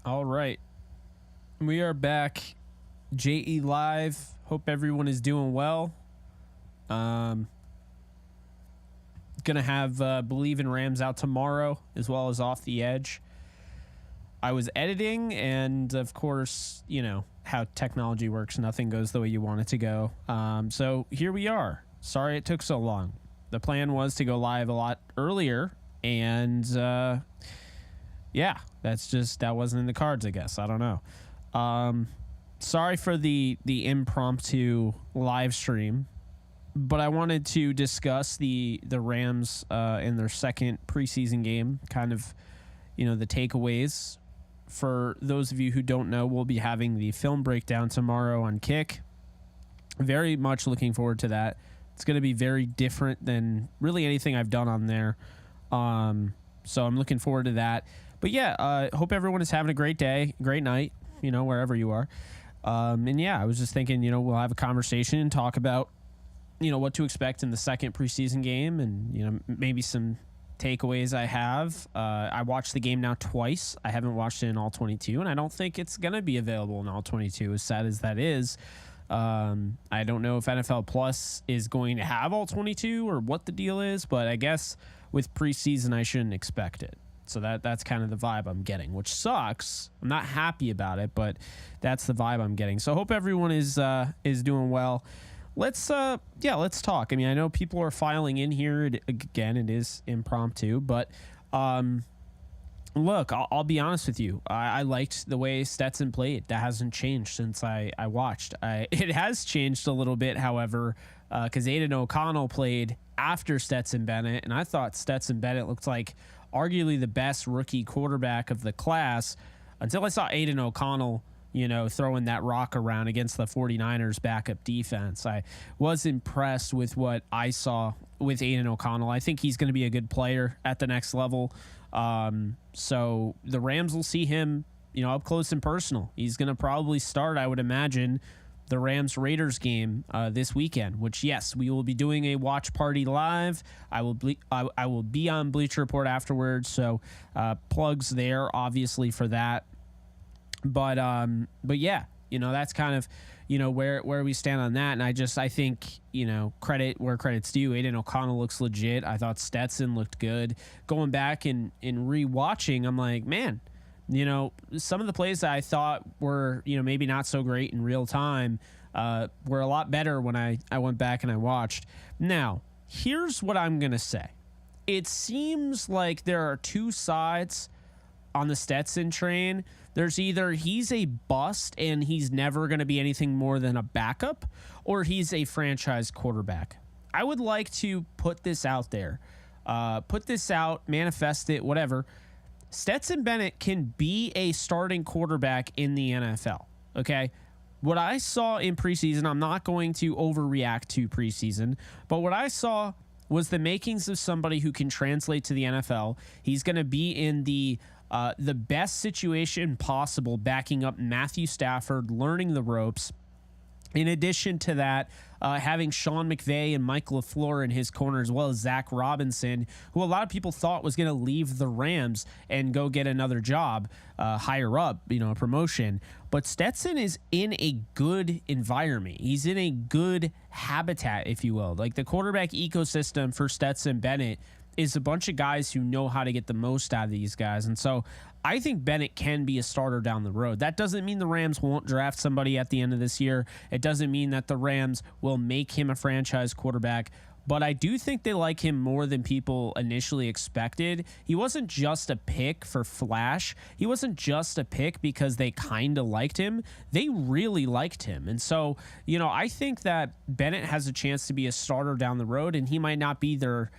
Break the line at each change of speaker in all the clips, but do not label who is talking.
All right. We are back. JE Live. Hope everyone is doing well. Gonna have Believe in Rams out tomorrow, as well as Off the Edge. I was editing, and of course, you know how technology works. Nothing goes the way you want it to go. So here we are. Sorry it took so long. The plan was to go live a lot earlier, and yeah, that wasn't in the cards, I guess. I don't know. Sorry for the impromptu live stream, but I wanted to discuss the Rams in their second preseason game, kind of, the takeaways. For those of you who don't know, we'll be having the film breakdown tomorrow on Kick. Very much looking forward to that. It's going to be very different than really anything I've done on there. So I'm looking forward to that. But yeah, hope everyone is having a great day, great night, wherever you are. And yeah, I was just thinking, we'll have a conversation and talk about, what to expect in the second preseason game and, maybe some takeaways I have. I watched the game now twice. I haven't watched it in all 22, and I don't think it's going to be available in all 22, as sad as that is. I don't know if NFL Plus is going to have all 22 or what the deal is, but I guess with preseason, I shouldn't expect it. So that's kind of the vibe I'm getting, which sucks. I'm not happy about it, but that's the vibe I'm getting. So I hope everyone is doing well. Let's talk. I mean, I know people are filing in here. Again, it is impromptu, but look, I'll be honest with you. I liked the way Stetson played. That hasn't changed since I watched. It has changed a little bit, however, because Aiden O'Connell played after Stetson Bennett, and I thought Stetson Bennett looked like arguably the best rookie quarterback of the class until I saw Aiden O'Connell, throwing that rock around against the 49ers backup defense. I was impressed with what I saw with Aiden O'Connell. I think he's going to be a good player at the next level. So the Rams will see him, up close and personal. He's going to probably start, I would imagine, the Rams-Raiders game this weekend, which, yes, we will be doing a watch party live. I will be on Bleacher Report afterwards, so plugs there, obviously, for that. But yeah, that's kind of, where we stand on that. And I think, credit where credit's due. Aiden O'Connell looks legit. I thought Stetson looked good. Going back and re-watching, I'm like, man, some of the plays that I thought were, maybe not so great in real time were a lot better when I went back and I watched. Now, here's what I'm going to say. It seems like there are two sides on the Stetson train. There's either he's a bust and he's never going to be anything more than a backup, or he's a franchise quarterback. I would like to put this out there. Manifest it, whatever. Stetson Bennett can be a starting quarterback in the NFL, okay? What I saw in preseason, I'm not going to overreact to preseason, but what I saw was the makings of somebody who can translate to the NFL. He's going to be in the best situation possible, backing up Matthew Stafford, learning the ropes. In addition to that, having Sean McVay and Mike LaFleur in his corner, as well as Zach Robinson, who a lot of people thought was going to leave the Rams and go get another job higher up, a promotion. But Stetson is in a good environment. He's in a good habitat, if you will. Like, the quarterback ecosystem for Stetson Bennett is a bunch of guys who know how to get the most out of these guys. And so I think Bennett can be a starter down the road. That doesn't mean the Rams won't draft somebody at the end of this year. It doesn't mean that the Rams will make him a franchise quarterback. But I do think they like him more than people initially expected. He wasn't just a pick for flash. He wasn't just a pick because they kind of liked him. They really liked him. And so, I think that Bennett has a chance to be a starter down the road, and he might not be their,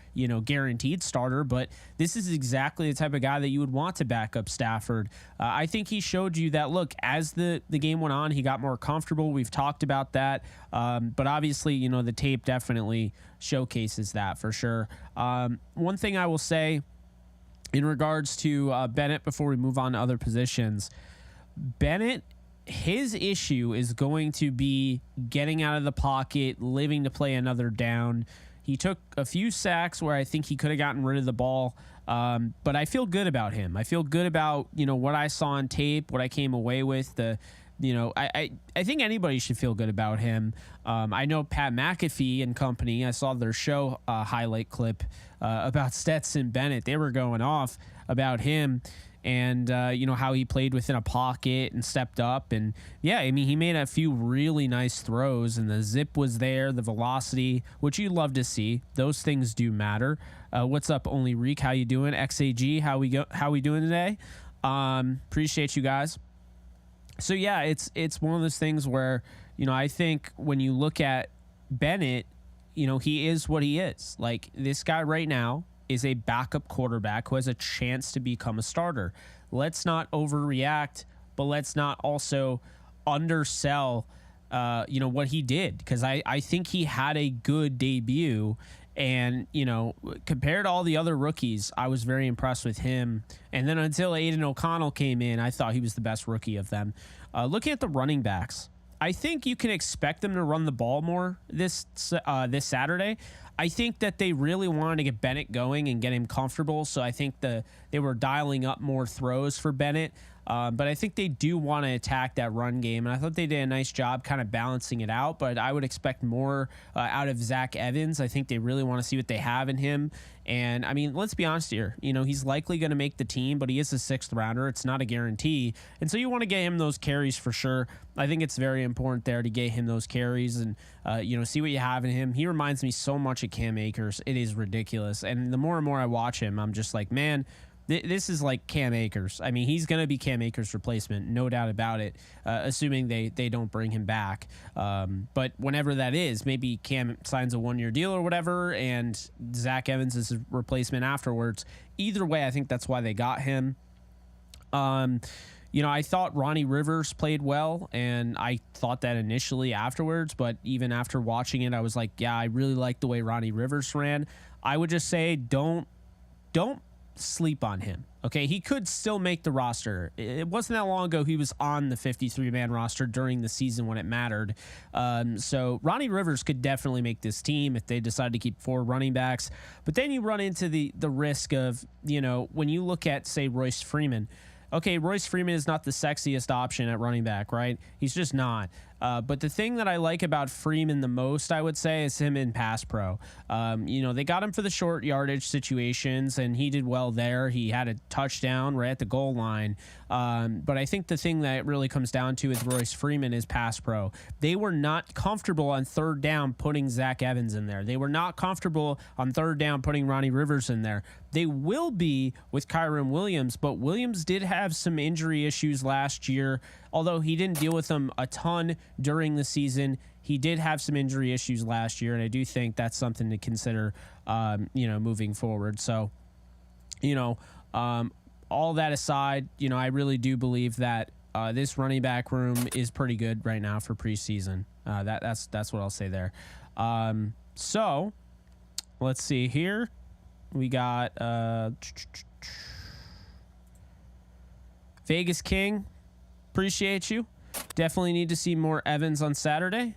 guaranteed starter, but this is exactly the type of guy that you would want to back up Stafford. I think he showed you that, look, as the game went on, he got more comfortable. We've talked about that. But obviously, the tape definitely showcases that for sure. One thing I will say in regards to Bennett before we move on to other positions, Bennett, his issue is going to be getting out of the pocket, living to play another down. He took a few sacks where I think he could have gotten rid of the ball. But I feel good about him. I feel good about, what I saw on tape, what I came away with. I think anybody should feel good about him. I know Pat McAfee and company, I saw their show highlight clip about Stetson Bennett. They were going off about him and, how he played within a pocket and stepped up. And, yeah, I mean, he made a few really nice throws, and the zip was there, the velocity, which you love to see. Those things do matter. What's up, Only Reek? How you doing? XAG, how we doing today? Appreciate you guys. So, yeah, it's one of those things where, I think when you look at Bennett, he is what he is. Like, this guy right now is a backup quarterback who has a chance to become a starter. Let's not overreact, but let's not also undersell, what he did, because I think he had a good debut. And, compared to all the other rookies, I was very impressed with him. And then until Aiden O'Connell came in, I thought he was the best rookie of them. Looking at the running backs, I think you can expect them to run the ball more this Saturday. I think that they really wanted to get Bennett going and get him comfortable. So I think they were dialing up more throws for Bennett. But I think they do want to attack that run game. And I thought they did a nice job kind of balancing it out. But I would expect more out of Zach Evans. I think they really want to see what they have in him. And, I mean, let's be honest here. He's likely going to make the team, but he is a 6th rounder. It's not a guarantee. And so you want to get him those carries for sure. I think it's very important there to get him those carries and, see what you have in him. He reminds me so much of Cam Akers. It is ridiculous. And the more and more I watch him, I'm just like, man, this is like Cam Akers. I mean, he's going to be Cam Akers' replacement, no doubt about it, assuming they don't bring him back. But whenever that is, maybe Cam signs a 1-year deal or whatever, and Zach Evans is a replacement afterwards. Either way, I think that's why they got him. I thought Ronnie Rivers played well, and I thought that initially afterwards, but even after watching it, I was like, yeah, I really like the way Ronnie Rivers ran. I would just say don't sleep on him. Okay, he could still make the roster. It wasn't that long ago he was on the 53-man roster during the season when it mattered. So Ronnie Rivers could definitely make this team if they decide to keep 4 running backs. But then you run into the risk of, when you look at, say, Royce Freeman. Okay, Royce Freeman is not the sexiest option at running back, right? He's just not. But the thing that I like about Freeman the most, I would say, is him in pass pro. They got him for the short yardage situations, and he did well there. He had a touchdown right at the goal line. But I think the thing that really comes down to with Royce Freeman is pass pro. They were not comfortable on 3rd down putting Zach Evans in there. They were not comfortable on 3rd down putting Ronnie Rivers in there. They will be with Kyron Williams, but Williams did have some injury issues last year. Although he didn't deal with them a ton during the season, he did have some injury issues last year, and I do think that's something to consider, moving forward. So, all that aside, I really do believe that this running back room is pretty good right now for preseason. That's what I'll say there. So, let's see here. We got Vegas King. Appreciate you. Definitely need to see more Evans on Saturday.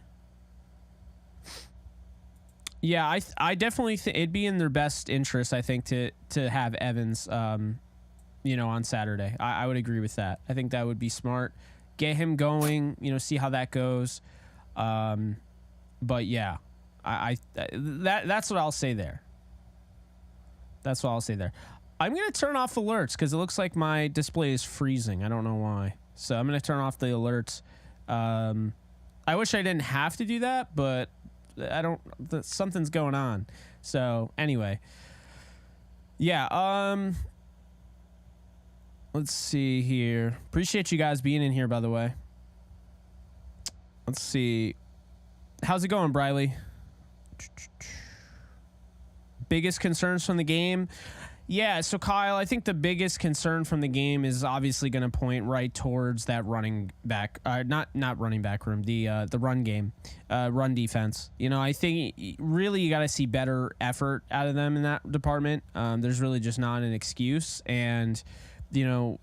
Yeah, I definitely think it'd be in their best interest, I think, to have Evans, on Saturday. I would agree with that. I think that would be smart. Get him going, see how that goes. But yeah, that's what I'll say there. That's what I'll say there. I'm going to turn off alerts because it looks like my display is freezing. I don't know why. So I'm going to turn off the alerts. I wish I didn't have to do that, but something's going on. So anyway, yeah. Let's see here. Appreciate you guys being in here, by the way. Let's see. How's it going, Briley? Biggest concerns from the game? Yeah, so Kyle, I think the biggest concern from the game is obviously going to point right towards that running back, not running back room, the run game, run defense. I think really you got to see better effort out of them in that department. There's really just not an excuse, and you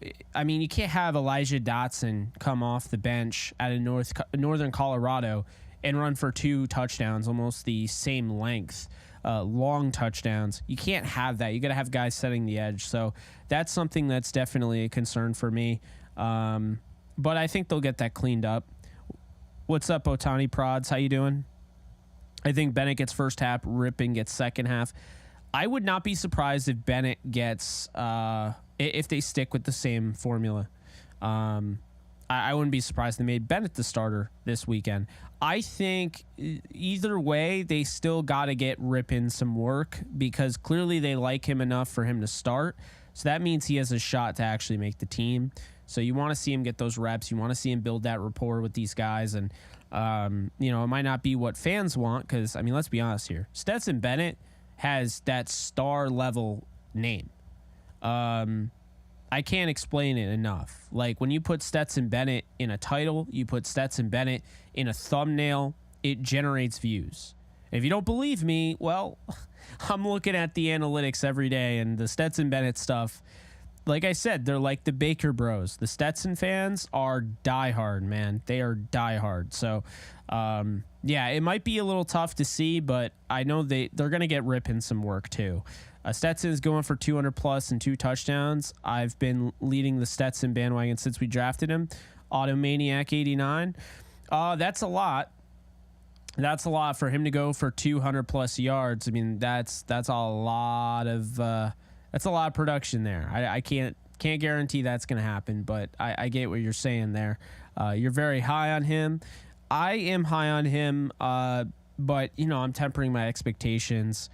can't have Elijah Dotson come off the bench out of Northern Colorado and run for 2 touchdowns, almost the same length. long touchdowns. You can't have that. You got to have guys setting the edge. So that's something that's definitely a concern for me. But I think they'll get that cleaned up. What's up, Otani Prods? How you doing? I think Bennett gets first half, Rippon gets second half. I would not be surprised if Bennett gets, if they stick with the same formula. I wouldn't be surprised they made Bennett the starter this weekend. I think either way, they still got to get Rippon some work because clearly they like him enough for him to start. So that means he has a shot to actually make the team. So you want to see him get those reps. You want to see him build that rapport with these guys. And, it might not be what fans want because, let's be honest here. Stetson Bennett has that star level name. I can't explain it enough. Like when you put Stetson Bennett in a title, you put Stetson Bennett in a thumbnail, it generates views. If you don't believe me, well, I'm looking at the analytics every day and the Stetson Bennett stuff. Like I said, they're like the Baker Bros. The Stetson fans are diehard, man. They are diehard. So, it might be a little tough to see, but I know they're going to get Rippon some work too. Stetson is going for 200 plus and 2 touchdowns. I've been leading the Stetson bandwagon since we drafted him. Automaniac 89. That's a lot. That's a lot for him to go for 200 plus yards. That's a lot of production there. I can't guarantee that's going to happen, but I get what you're saying there. You're very high on him. I am high on him, but I'm tempering my expectations.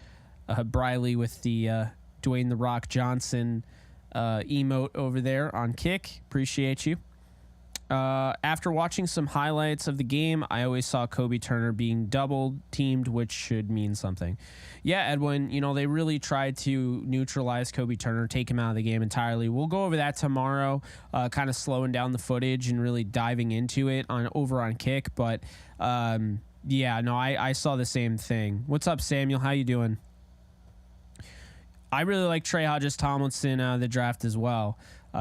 Briley with the Dwayne The Rock Johnson emote over there on Kick. Appreciate you. After watching some highlights of the game, I always saw Kobe Turner being double teamed, which should mean something. Yeah, Edwin, they really tried to neutralize Kobe Turner, take him out of the game entirely. We'll go over that tomorrow, kind of slowing down the footage and really diving into it over on Kick. But I saw the same thing. What's up, Samuel? How you doing? I really like Trey Hodges-Tomlinson out of the draft as well.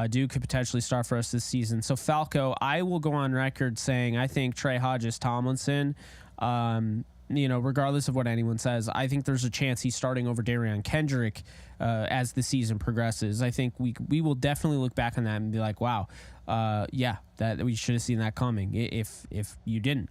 Duke could potentially start for us this season. So, Falco, I will go on record saying I think Trey Hodges-Tomlinson, regardless of what anyone says, I think there's a chance he's starting over Darion Kendrick as the season progresses. I think we will definitely look back on that and be like, wow, that we should have seen that coming if you didn't.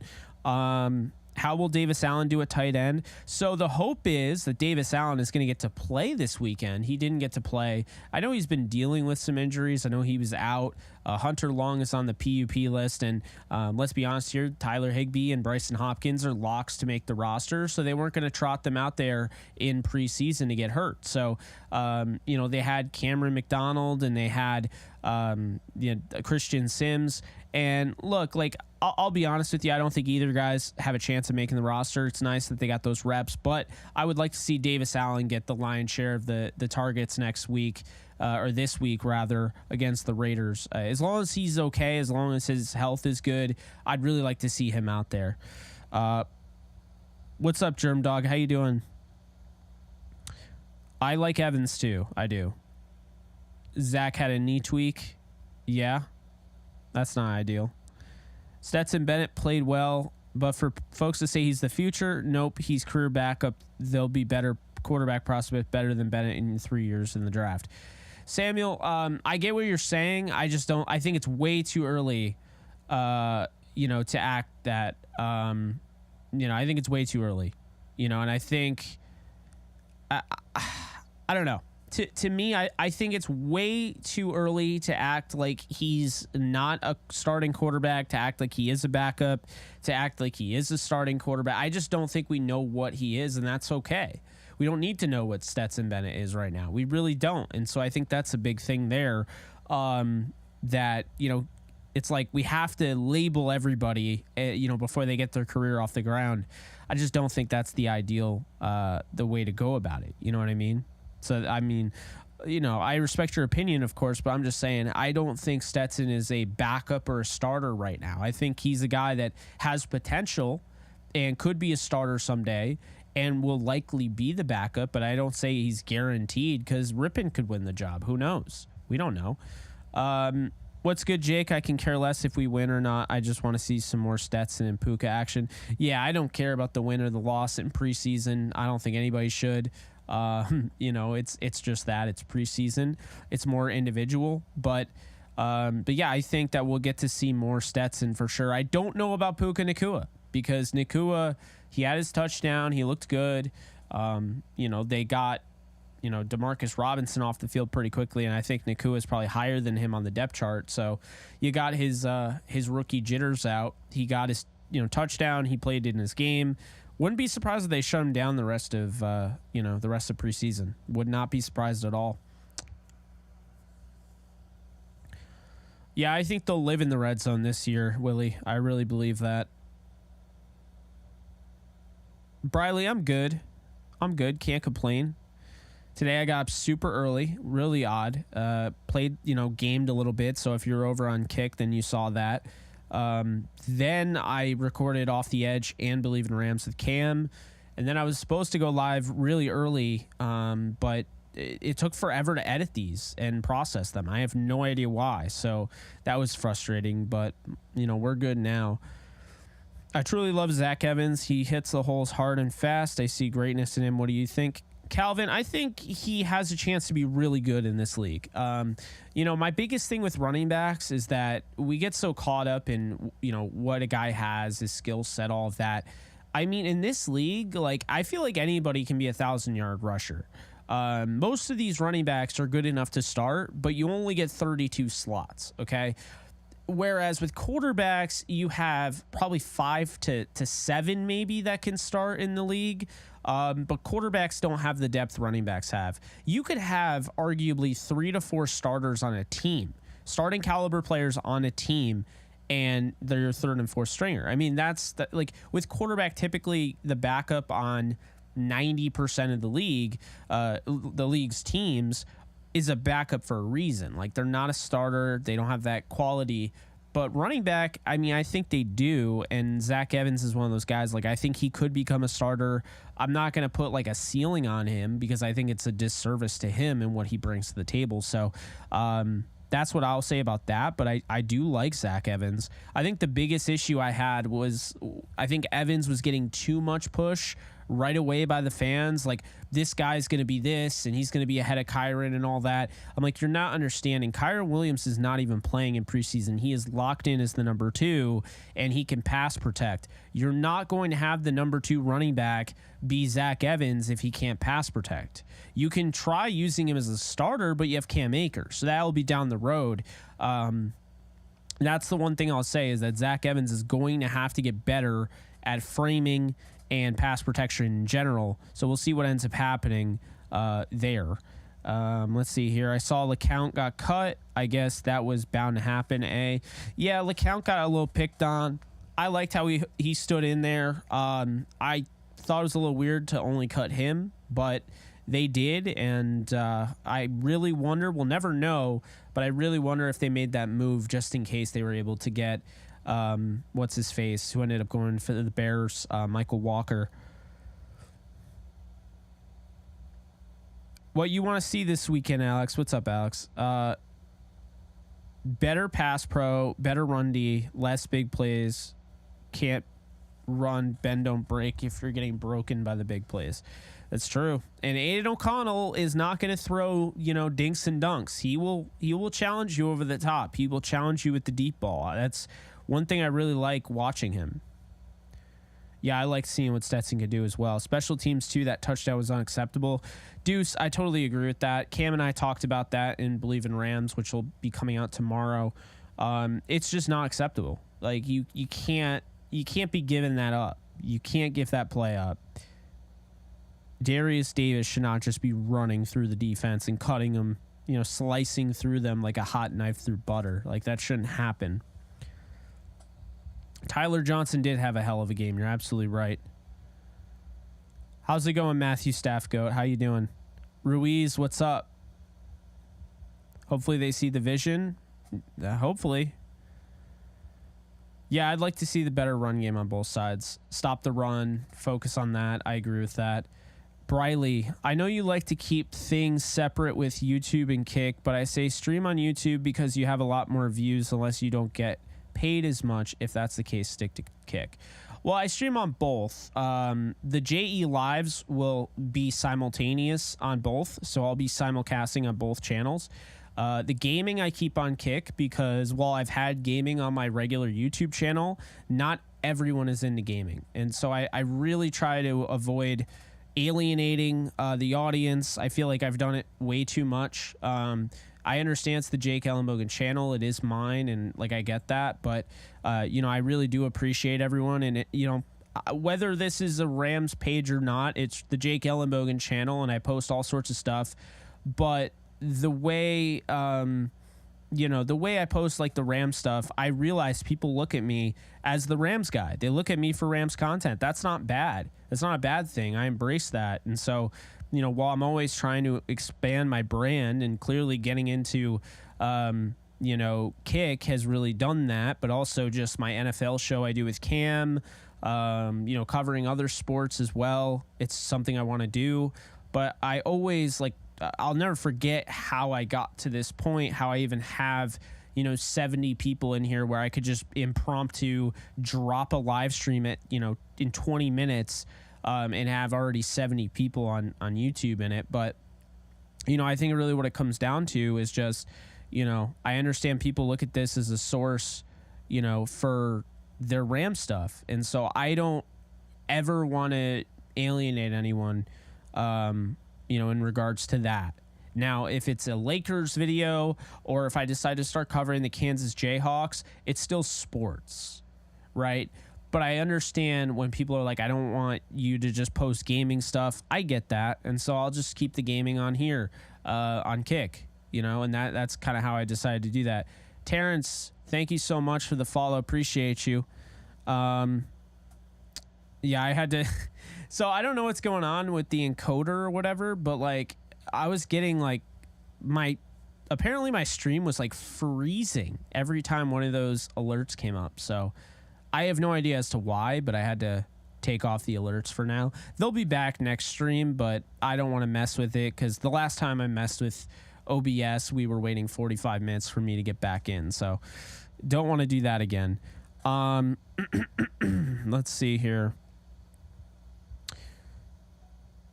How will Davis Allen do at tight end? So the hope is that Davis Allen is going to get to play this weekend. He didn't get to play. I know he's been dealing with some injuries. I know he was out. Hunter Long is on the PUP list. And let's be honest here, Tyler Higbee and Bryson Hopkins are locks to make the roster. So they weren't going to trot them out there in preseason to get hurt. So, they had Cameron McDonald and they had Christian Sims. And look, I'll be honest with you, I don't think either guys have a chance of making the roster. It's nice that they got those reps, but I would like to see Davis Allen get the lion's share of the targets next week, or this week rather, against the Raiders. As long as he's okay, as long as his health is good, I'd really like to see him out there. What's up, Germ Dog? How you doing? I like Evans too. I do. Zach had a knee tweak. Yeah. That's not ideal. Stetson Bennett played well, but for folks to say he's the future, nope, he's career backup. There'll be better quarterback prospect, better than Bennett in 3 years in the draft. Samuel, I get what you're saying. I just don't. I think it's way too early, to act that. I think it's way too early, and I think, I don't know. To me, I think it's way too early to act like he's not a starting quarterback, to act like he is a backup, to act like he is a starting quarterback. I just don't think we know what he is, and that's okay. We don't need to know what Stetson Bennett is right now. We really don't. And so I think that's a big thing there, that, it's like we have to label everybody, before they get their career off the ground. I just don't think that's the ideal, the way to go about it. You know what I mean? So, I respect your opinion, of course, but I'm just saying I don't think Stetson is a backup or a starter right now. I think he's a guy that has potential and could be a starter someday and will likely be the backup, but I don't say he's guaranteed because Rippon could win the job. Who knows? We don't know. What's good, Jake? I can care less if we win or not. I just want to see some more Stetson and Puka action. Yeah, I don't care about the win or the loss in preseason. I don't think anybody should. It's just that it's preseason. It's more individual, but yeah, I think that we'll get to see more Stetson for sure. I don't know about Puka Nacua because Nacua, he had his touchdown. He looked good. They got DeMarcus Robinson off the field pretty quickly, and I think Nacua is probably higher than him on the depth chart. So you got his rookie jitters out. He got his touchdown. He played in his game. Wouldn't be surprised if they shut him down the rest of preseason. Would not be surprised at all. Yeah, I think they'll live in the red zone this year, Willie. I really believe that. Briley, I'm good. Can't complain. Today I got up super early, really odd. Played, gamed a little bit. So if you're over on Kick, then you saw that. Then I recorded Off the Edge and Believe in Rams with Cam. And then I was supposed to go live really early, but it took forever to edit these and process them. I have no idea why. So that was frustrating, but, we're good now. I truly love Zach Evans. He hits the holes hard and fast. I see greatness in him. What do you think? Calvin, I think he has a chance to be really good in this league. My biggest thing with running backs is that we get so caught up in, what a guy has, his skill set, all of that. I mean, in this league, I feel like anybody can be 1,000-yard rusher. Most of these running backs are good enough to start, but you only get 32 slots, okay? Whereas with quarterbacks, you have probably 5 to 7 maybe that can start in the league. But quarterbacks don't have the depth running backs have. You could have arguably 3 to 4 starters on a team, starting caliber players on a team, and they're your third and fourth stringer. I mean, with quarterback, typically the backup on 90% of the league's teams is a backup for a reason. They're not a starter. They don't have that quality. But running back, I mean, I think they do, and Zach Evans is one of those guys. I think he could become a starter. I'm not going to put a ceiling on him because I think it's a disservice to him and what he brings to the table. So that's what I'll say about that. But I do like Zach Evans. I think the biggest issue I had was I think Evans was getting too much push right away by the fans. This guy's going to be this and he's going to be ahead of Kyron and all that. I'm you're not understanding. Kyron Williams is not even playing in preseason. He is locked in as the number 2 and he can pass protect. You're not going to have the number 2 running back be Zach Evans if he can't pass protect. You can try using him as a starter, but you have Cam Akers. So that'll be down the road. That's the one thing I'll say is that Zach Evans is going to have to get better at framing and pass protection in general. So we'll see what ends up happening there. Let's see here. I saw LeCount got cut. I guess that was bound to happen. Yeah, LeCount got a little picked on. I liked how he stood in there. I thought it was a little weird to only cut him, but they did, and I really wonder, we'll never know, but I really wonder if they made that move just in case they were able to get what's his face, who ended up going for the Bears, Michael Walker. What you want to see this weekend, Alex? What's up, Alex? Better pass pro, better run D, less big plays. Can't run, bend, don't break if you're getting broken by the big plays. That's true. And Aiden O'Connell is not going to throw, dinks and dunks. He will challenge you over the top. He will challenge you with the deep ball. That's one thing I really like watching him. Yeah, I like seeing what Stetson could do as well. Special teams, too, that touchdown was unacceptable. Deuce, I totally agree with that. Cam and I talked about that in Believe in Rams, which will be coming out tomorrow. It's just not acceptable. You can't be giving that up. You can't give that play up. Darius Davis should not just be running through the defense and cutting them, slicing through them like a hot knife through butter. That shouldn't happen. Tyler Johnson did have a hell of a game. You're absolutely right. How's it going, Matthew Staffgoat? How you doing? Ruiz, what's up? Hopefully they see the vision. Hopefully. Yeah, I'd like to see the better run game on both sides. Stop the run. Focus on that. I agree with that. Briley, I know you like to keep things separate with YouTube and Kick, but I say stream on YouTube because you have a lot more views unless you don't get paid as much. If that's the case, stick to Kick. Well, I stream on both. The JE Lives will be simultaneous on both, so I'll be simulcasting on both channels. The gaming I keep on Kick because while I've had gaming on my regular YouTube channel, not everyone is into gaming. And so I really try to avoid alienating the audience. I feel like I've done it way too much. I understand it's the Jake Ellenbogen channel. It is mine, and like I get that, but you know, I really do appreciate everyone, and it, you know, whether this is a Rams page or not, it's the Jake Ellenbogen channel, and I post all sorts of stuff. But the way you know, the way I post like the Rams stuff, I realize people look at me as the Rams guy. They look at me for Rams content. That's not bad. That's not a bad thing. I embrace that. And so, you know, while I'm always trying to expand my brand and clearly getting into, you know, Kick has really done that, but also just my NFL show I do with Cam, you know, covering other sports as well. It's something I want to do, but I always like, I'll never forget how I got to this point, how I even have, you know, 70 people in here where I could just impromptu drop a live stream at, you know, in 20 minutes and have already 70 people on YouTube in it. But, you know, I think really what it comes down to is just, you know, I understand people look at this as a source, you know, for their Ram stuff. And so I don't ever want to alienate anyone, you know, in regards to that. Now, if it's a Lakers video or if I decide to start covering the Kansas Jayhawks, it's still sports, right? But I understand when people are like, I don't want you to just post gaming stuff. I get that. And so I'll just keep the gaming on here, on Kick, you know, and that's kind of how I decided to do that. Terrence, thank you so much for the follow. Appreciate you. Yeah, I had to... So I don't know what's going on with the encoder or whatever, but like I was getting like apparently my stream was like freezing every time one of those alerts came up. So I have no idea as to why, but I had to take off the alerts for now. They'll be back next stream, but I don't want to mess with it because the last time I messed with OBS, we were waiting 45 minutes for me to get back in. So don't want to do that again. Let's see here.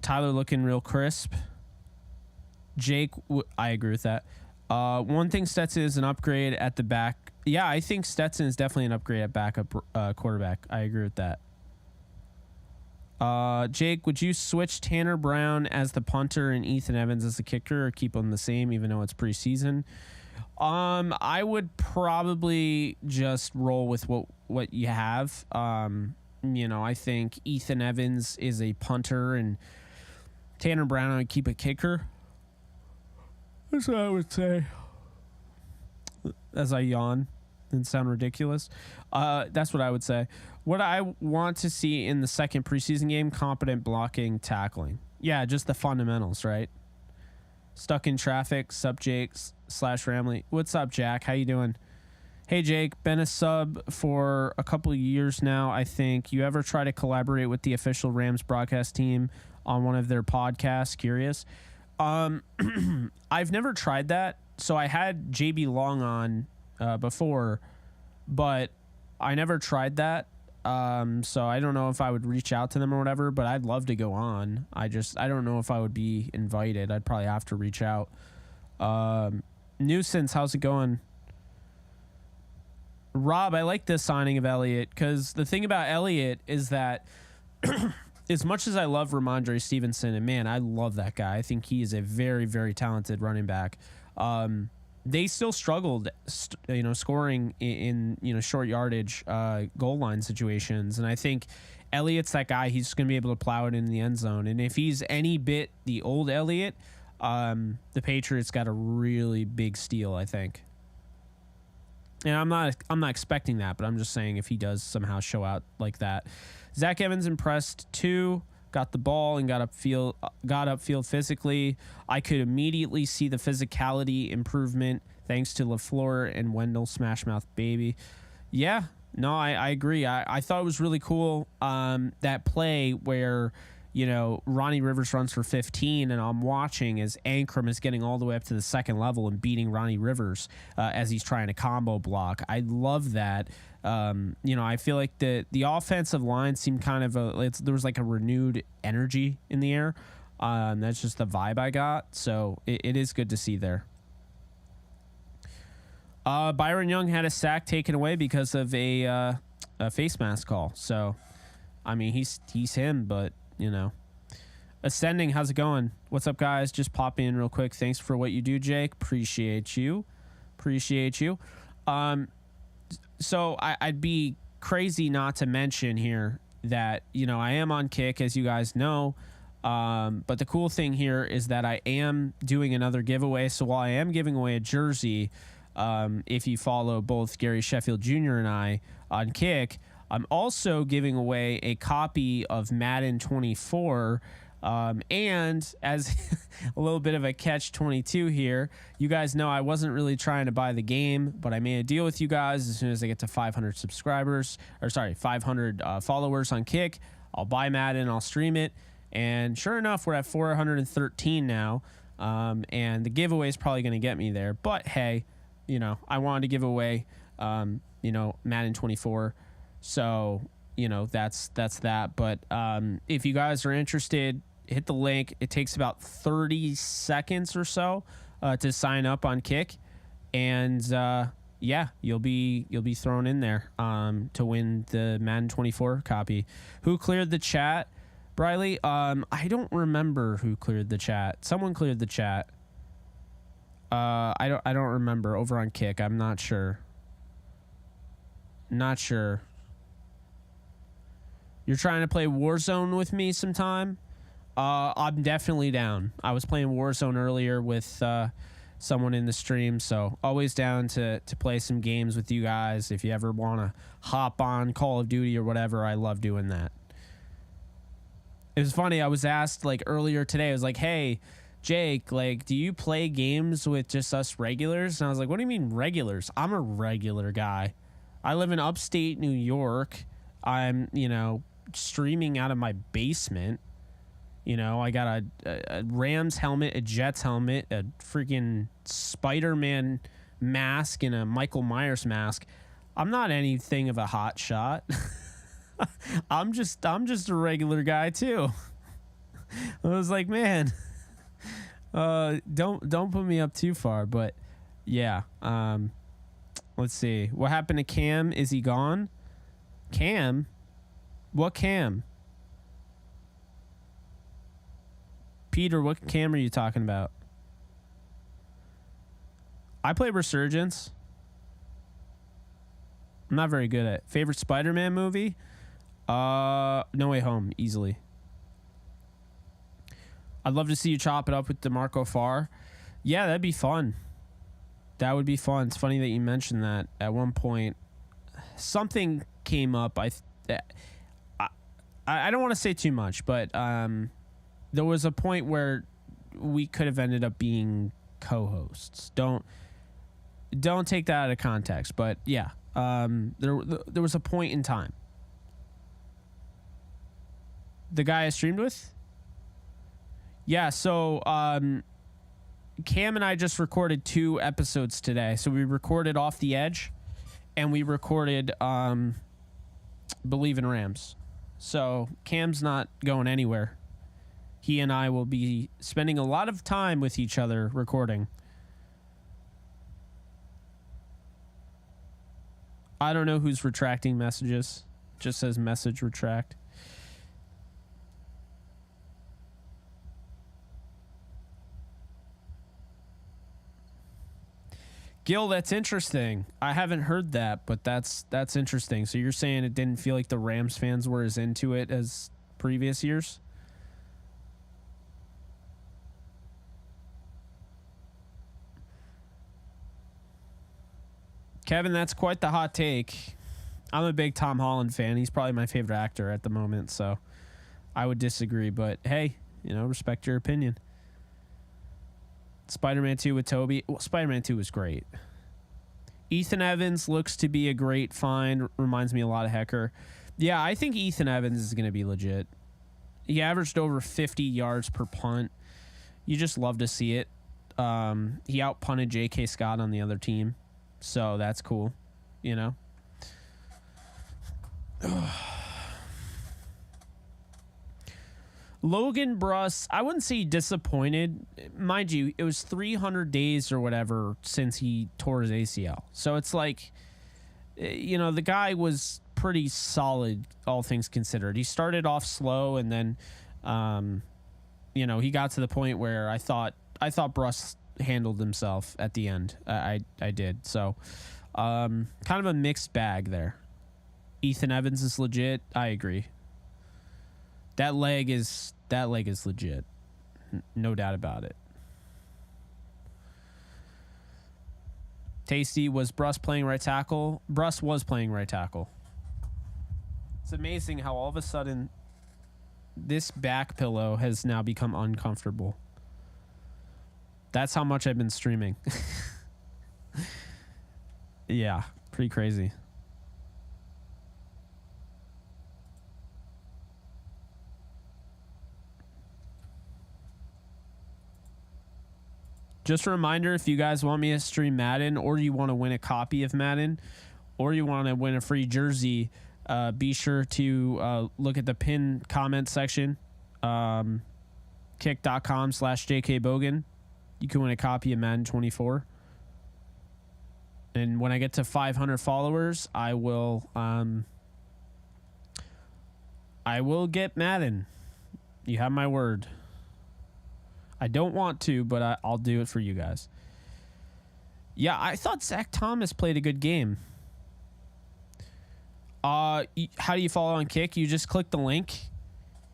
Tyler looking real crisp. Jake, I agree with that. One thing, Stetson is an upgrade at the back. Yeah, I think Stetson is definitely an upgrade at backup quarterback. I agree with that. Jake, would you switch Tanner Brown as the punter and Ethan Evans as the kicker, or keep them the same even though it's preseason? I would probably just roll with what you have. You know, I think Ethan Evans is a punter and Tanner Brown would keep a kicker. That's what I would say. As I yawn and sound ridiculous. That's what I would say. What I want to see in the second preseason game, competent blocking, tackling. Yeah, just the fundamentals, right? Stuck in traffic, sub Jake / Ramley. What's up, Jack? How you doing? Hey, Jake. Been a sub for a couple of years now, I think. You ever try to collaborate with the official Rams broadcast team on one of their podcasts? Curious. I've never tried that. So I had JB Long on before, but I never tried that. So I don't know if I would reach out to them or whatever, but I'd love to go on. I don't know if I would be invited. I'd probably have to reach out. Nuisance, how's it going? Rob, I like this signing of Elliott because the thing about Elliott is that as much as I love Ramondre Stevenson, and man, I love that guy. I think he is a very, very talented running back. They still struggled, scoring in short yardage goal line situations. And I think Elliott's that guy. He's just going to be able to plow it in the end zone. And if he's any bit the old Elliott, the Patriots got a really big steal, I think. And I'm not expecting that, but I'm just saying if he does somehow show out like that. Zach Evans impressed too. Got the ball and got upfield physically. I could immediately see the physicality improvement thanks to LaFleur and Wendell Smashmouth Baby. Yeah, no, I agree. I thought it was really cool, that play where, Ronnie Rivers runs for 15, and I'm watching as Ankrum is getting all the way up to the second level and beating Ronnie Rivers as he's trying to combo block. I love that. I feel like the offensive line seemed kind of there was like a renewed energy in the air. That's just the vibe I got. So it is good to see there. Byron Young had a sack taken away because of a face mask call. So, I mean, he's him, but Ascending, how's it going? What's up, guys? Just pop in real quick. Thanks for what you do, Jake. Appreciate you. So I'd be crazy not to mention here that, I am on Kick, as you guys know. But the cool thing here is that I am doing another giveaway. So while I am giving away a jersey, if you follow both Gary Sheffield Jr. and I on Kick, I'm also giving away a copy of Madden 24. And as a little bit of a catch-22 here, you guys know I wasn't really trying to buy the game, but I made a deal with you guys. As soon as I get to 500 followers on Kick, I'll buy Madden, I'll stream it. And sure enough, we're at 413 now. And the giveaway is probably going to get me there. But hey, I wanted to give away, Madden 24. So, that's that. But if you guys are interested, hit the link. It takes about 30 seconds or so to sign up on Kick. And you'll be thrown in there to win the Madden 24 copy. Who cleared the chat, Briley? I don't remember who cleared the chat. Someone cleared the chat. I don't remember. Over on Kick, I'm not sure. You're trying to play Warzone with me sometime? I'm definitely down. I was playing Warzone earlier with someone in the stream, so always down to play some games with you guys. If you ever want to hop on Call of Duty or whatever, I love doing that. It was funny. I was asked earlier today, I was like, hey, Jake, do you play games with just us regulars? And I was like, what do you mean regulars? I'm a regular guy. I live in upstate New York. I'm, streaming out of my basement. I got a Rams helmet, a Jets helmet, a freaking Spider-Man mask, and a Michael Myers mask. I'm not anything of a hot shot. I'm just a regular guy too. I was like, man, don't put me up too far, but yeah. Let's see. What happened to Cam? Is he gone? Cam? What Cam? Peter, what Cam are you talking about? I play Resurgence. I'm not very good at it. Favorite Spider-Man movie? No Way Home, easily. I'd love to see you chop it up with DeMarco Farr. Yeah, that'd be fun. That would be fun. It's funny that you mentioned that. At one point, something came up. I don't want to say too much, but there was a point where we could have ended up being co-hosts. Don't take that out of context, but yeah, there was a point in time. The guy I streamed with? Yeah, so Cam and I just recorded 2 episodes today. So we recorded Off the Edge, and we recorded Believe in Rams. So Cam's not going anywhere. He and I will be spending a lot of time with each other recording. I don't know who's retracting messages. Just says message retract. Gil, that's interesting. I haven't heard that, but that's interesting. So you're saying it didn't feel like the Rams fans were as into it as previous years? Kevin, that's quite the hot take. I'm a big Tom Holland fan. He's probably my favorite actor at the moment, so I would disagree. But hey, respect your opinion. Spider-Man 2 with Toby. Well, Spider-Man 2 was great. Ethan Evans looks to be a great find. Reminds me a lot of Hecker. Yeah, I think Ethan Evans is going to be legit. He averaged over 50 yards per punt. You just love to see it. He out-punted J.K. Scott on the other team, so that's cool, you know. Logan Bruss, I wouldn't say disappointed. Mind you, it was 300 days or whatever since he tore his ACL. So it's like, you know, the guy was pretty solid, all things considered. He started off slow, and then, you know, he got to the point where I thought Bruss handled himself at the end. I did. So, kind of a mixed bag there. Ethan Evans is legit. I agree. That leg is legit. No doubt about it. Tasty, was Bruss playing right tackle? Bruss was playing right tackle. It's amazing how all of a sudden this back pillow has now become uncomfortable. That's how much I've been streaming. Yeah, pretty crazy. Just a reminder, if you guys want me to stream Madden, or you want to win a copy of Madden, or you want to win a free jersey, be sure to look at the pinned comment section, kick.com/JKBogan. You can win a copy of Madden 24. And when I get to 500 followers, I will get Madden. You have my word. I don't want to, but I'll do it for you guys. Yeah, I thought Zach Thomas played a good game. How do you follow on Kick? You just click the link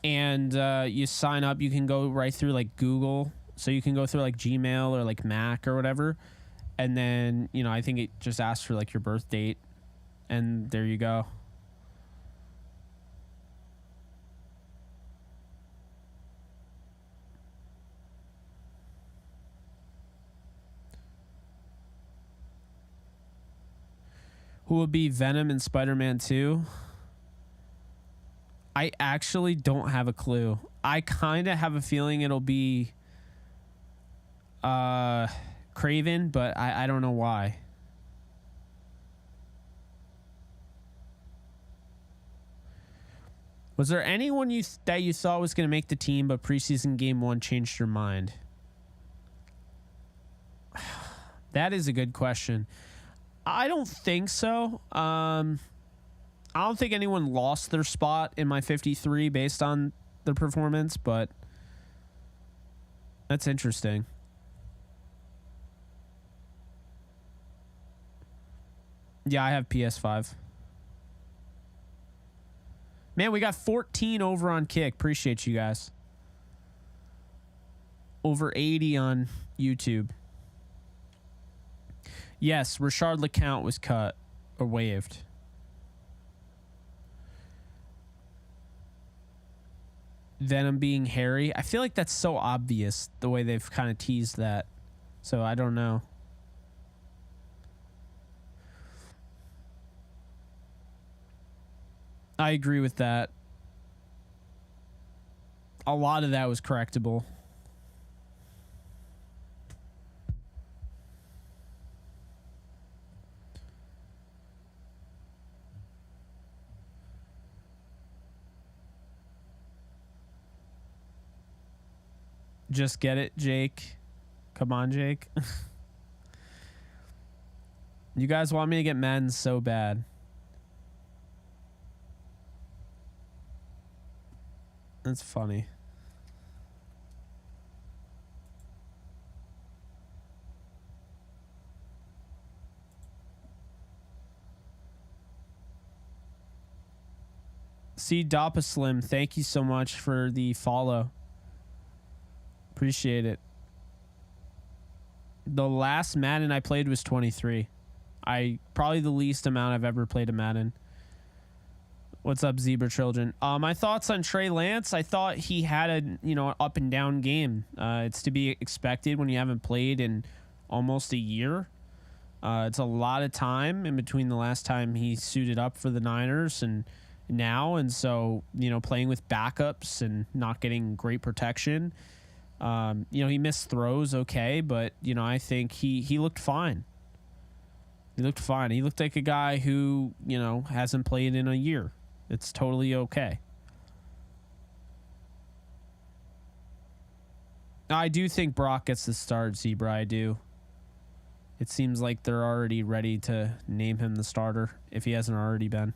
and you sign up. You can go right through like Google. So you can go through like Gmail or like Mac or whatever. And then, you know, I think it just asks for like your birth date. And there you go. Who will be Venom in Spider-Man 2? I actually don't have a clue. I kind of have a feeling it'll be Craven, but I don't know why. Was there anyone that you thought was going to make the team, but preseason game 1 changed your mind? That is a good question. I don't think so. I don't think anyone lost their spot in my 53 based on their performance, but that's interesting. Yeah, I have PS5. Man, we got 14 over on Kick. Appreciate you guys. Over 80 on YouTube. Yes, Rashard LeCount was cut or waived. Venom being Harry. I feel like that's so obvious the way they've kind of teased that. So I don't know. I agree with that. A lot of that was correctable. Just get it, Jake. Come on, Jake. You guys want me to get Madden so bad. That's funny. See, Dappa Slim, thank you so much for the follow. Appreciate it. The last Madden I played was 23. Probably the least amount I've ever played a Madden. What's up, Zebra Children? My thoughts on Trey Lance. I thought he had a up and down game. It's to be expected when you haven't played in almost a year. It's a lot of time in between the last time he suited up for the Niners and now. And so, playing with backups and not getting great protection, he missed throws, okay, but, I think he looked fine. He looked fine. He looked like a guy who, hasn't played in a year. It's totally okay. I do think Brock gets the start, Zebra. I do. It seems like they're already ready to name him the starter if he hasn't already been.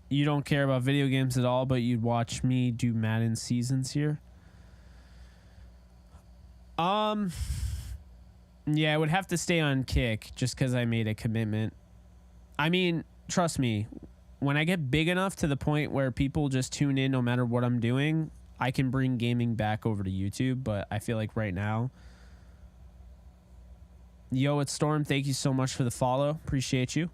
You don't care about video games at all, but you'd watch me do Madden seasons here? Yeah, I would have to stay on Kick just because I made a commitment. I mean, trust me, when I get big enough to the point where people just tune in no matter what I'm doing, I can bring gaming back over to YouTube, but I feel like right now... Yo, it's Storm. Thank you so much for the follow. Appreciate you.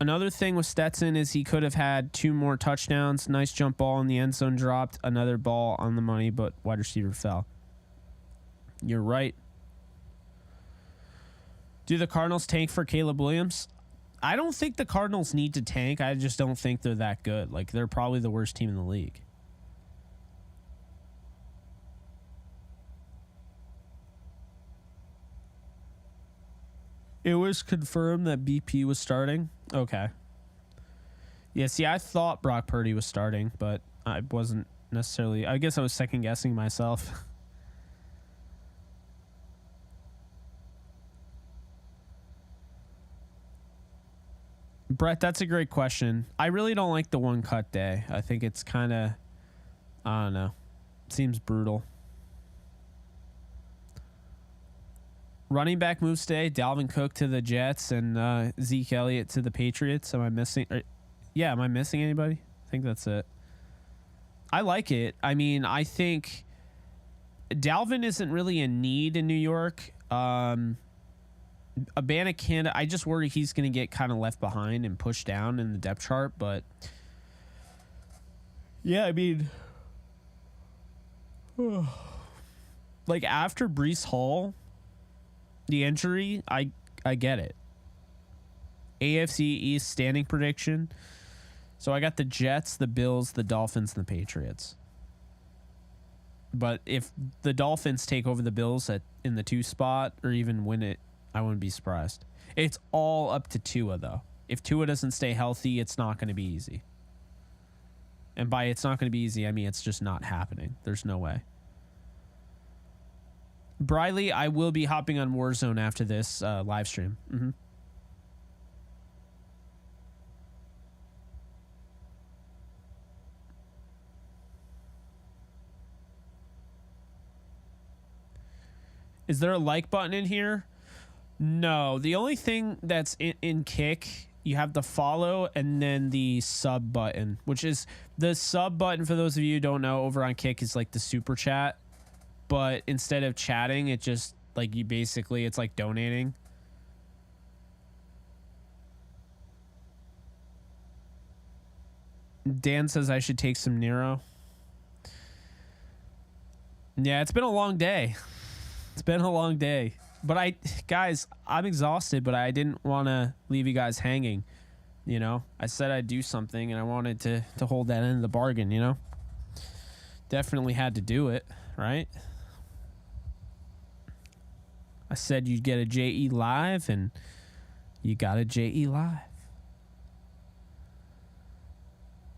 Another thing with Stetson is he could have had 2 more touchdowns. Nice jump ball in the end zone dropped. Another ball on the money, but wide receiver fell. You're right. Do the Cardinals tank for Caleb Williams? I don't think the Cardinals need to tank. I just don't think they're that good. Like, they're probably the worst team in the league. It was confirmed that BP was starting. Okay. Yeah, see, I thought Brock Purdy was starting, but I wasn't necessarily... I guess I was second-guessing myself. Brett, that's a great question. I really don't like the one-cut day. I think it's kind of... I don't know. It seems brutal. Running back moves today. Dalvin Cook to the Jets and Zeke Elliott to the Patriots. Am I missing? Am I missing anybody? I think that's it. I like it. I mean, I think Dalvin isn't really in need in New York. Abanikanda, I just worry he's going to get kind of left behind and pushed down in the depth chart. But yeah, I mean, like after Breece Hall, the injury, I get it. AFC East standing prediction. So I got the Jets, the Bills, the Dolphins, and the Patriots. But if the Dolphins take over the Bills in the 2 spot or even win it, I wouldn't be surprised. It's all up to Tua, though. If Tua doesn't stay healthy, it's not going to be easy. And by it's not going to be easy, I mean it's just not happening. There's no way. Briley, I will be hopping on Warzone after this live stream. Mm-hmm. Is there a like button in here? No. The only thing that's in Kick, you have the follow and then the sub button, which is the sub button, for those of you who don't know, over on Kick is like the super chat. But instead of chatting, it just like it's like donating. Dan says I should take some Nero. Yeah, it's been a long day. It's been a long day. But guys, I'm exhausted, but I didn't want to leave you guys hanging. I said I'd do something and I wanted to hold that end of the bargain, Definitely had to do it, right? I said you'd get a JE Live, and you got a JE Live.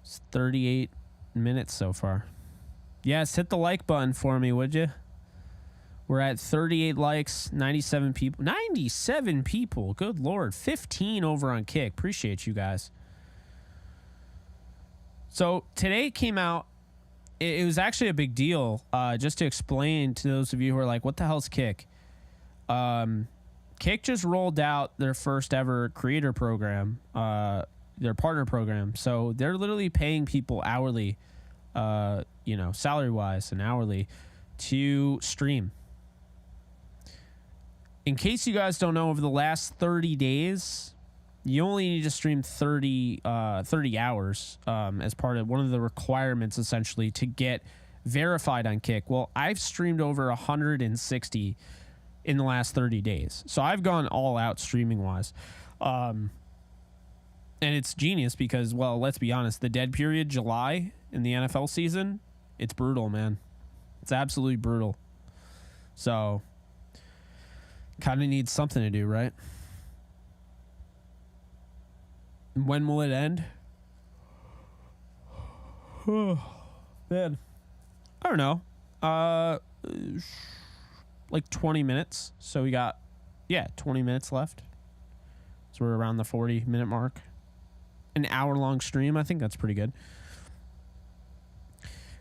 It's 38 minutes so far. Yes, hit the like button for me, would you? We're at 38 likes, 97 people. 97 people, good Lord. 15 over on Kick. Appreciate you guys. So today came out. It was actually a big deal. Just to explain to those of you who are like, what the hell's Kick? Kick just rolled out their first ever creator program, their partner program. So they're literally paying people hourly, salary wise and hourly to stream. In case you guys don't know, over the last 30 days, You only need to stream 30 hours as part of one of the requirements, essentially, to get verified on Kick. Well, I've streamed over 160 in the last 30 days. So I've gone all out streaming-wise. And it's genius because, well, let's be honest, the dead period, July, in the NFL season, it's brutal, man. It's absolutely brutal. So, kind of needs something to do, right? When will it end? Man, I don't know. Like 20 minutes. So we got, 20 minutes left. So we're around the 40-minute mark. An hour-long stream. I think that's pretty good.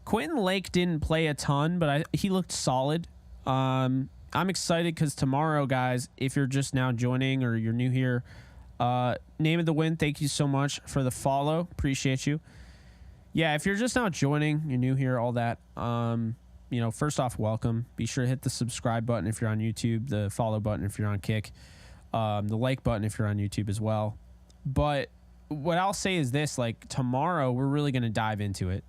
Quentin Lake didn't play a ton, but he looked solid. I'm excited because tomorrow, guys, if you're just now joining or you're new here, Name of the Win, thank you so much for the follow. Appreciate you. Yeah, if you're just now joining, you're new here, all that. First off, welcome. Be sure to hit the subscribe button if you're on YouTube, the follow button if you're on Kick, the like button if you're on YouTube as well. But what I'll say is this, like tomorrow, we're really going to dive into it.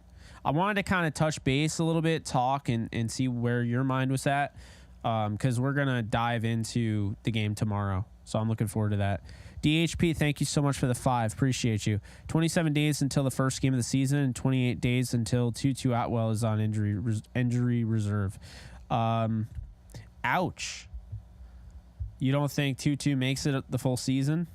I wanted to kind of touch base a little bit, talk and see where your mind was at, because we're going to dive into the game tomorrow. So I'm looking forward to that. DHP, thank you so much for the 5. Appreciate you. 27 days until the first game of the season and 28 days until Tutu Atwell is on injury reserve. Ouch. You don't think Tutu makes it the full season?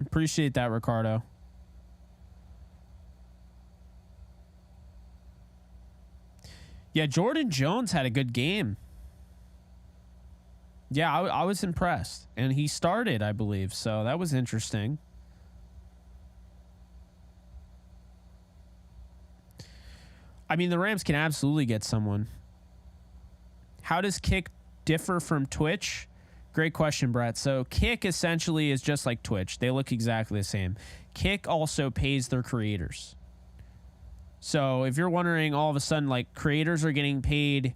Appreciate that, Ricardo. Yeah, Jordan Jones had a good game. Yeah, I was impressed. And he started, I believe. So that was interesting. I mean, the Rams can absolutely get someone. How does Kick differ from Twitch? Great question, Brett. So Kick essentially is just like Twitch. They look exactly the same. Kick also pays their creators. So if you're wondering, all of a sudden, like, creators are getting paid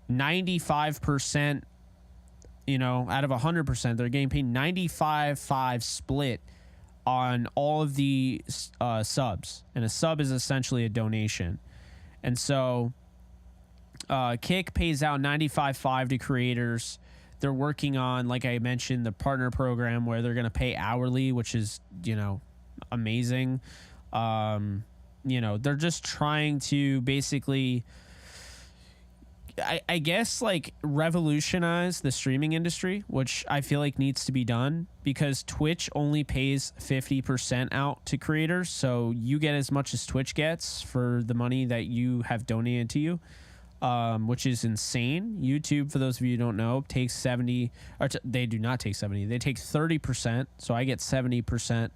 95%, out of 100%, they're getting paid 95-5 split on all of the subs. And a sub is essentially a donation. And so Kick pays out 95-5 to creators. They're working on, like I mentioned, the partner program where they're going to pay hourly, which is, amazing. They're just trying to basically, I guess, like, revolutionize the streaming industry, which I feel like needs to be done because Twitch only pays 50% out to creators. So you get as much as Twitch gets for the money that you have donated to you, which is insane. YouTube, for those of you who don't know, takes 70, or they do not take 70. They take 30%. So I get 70%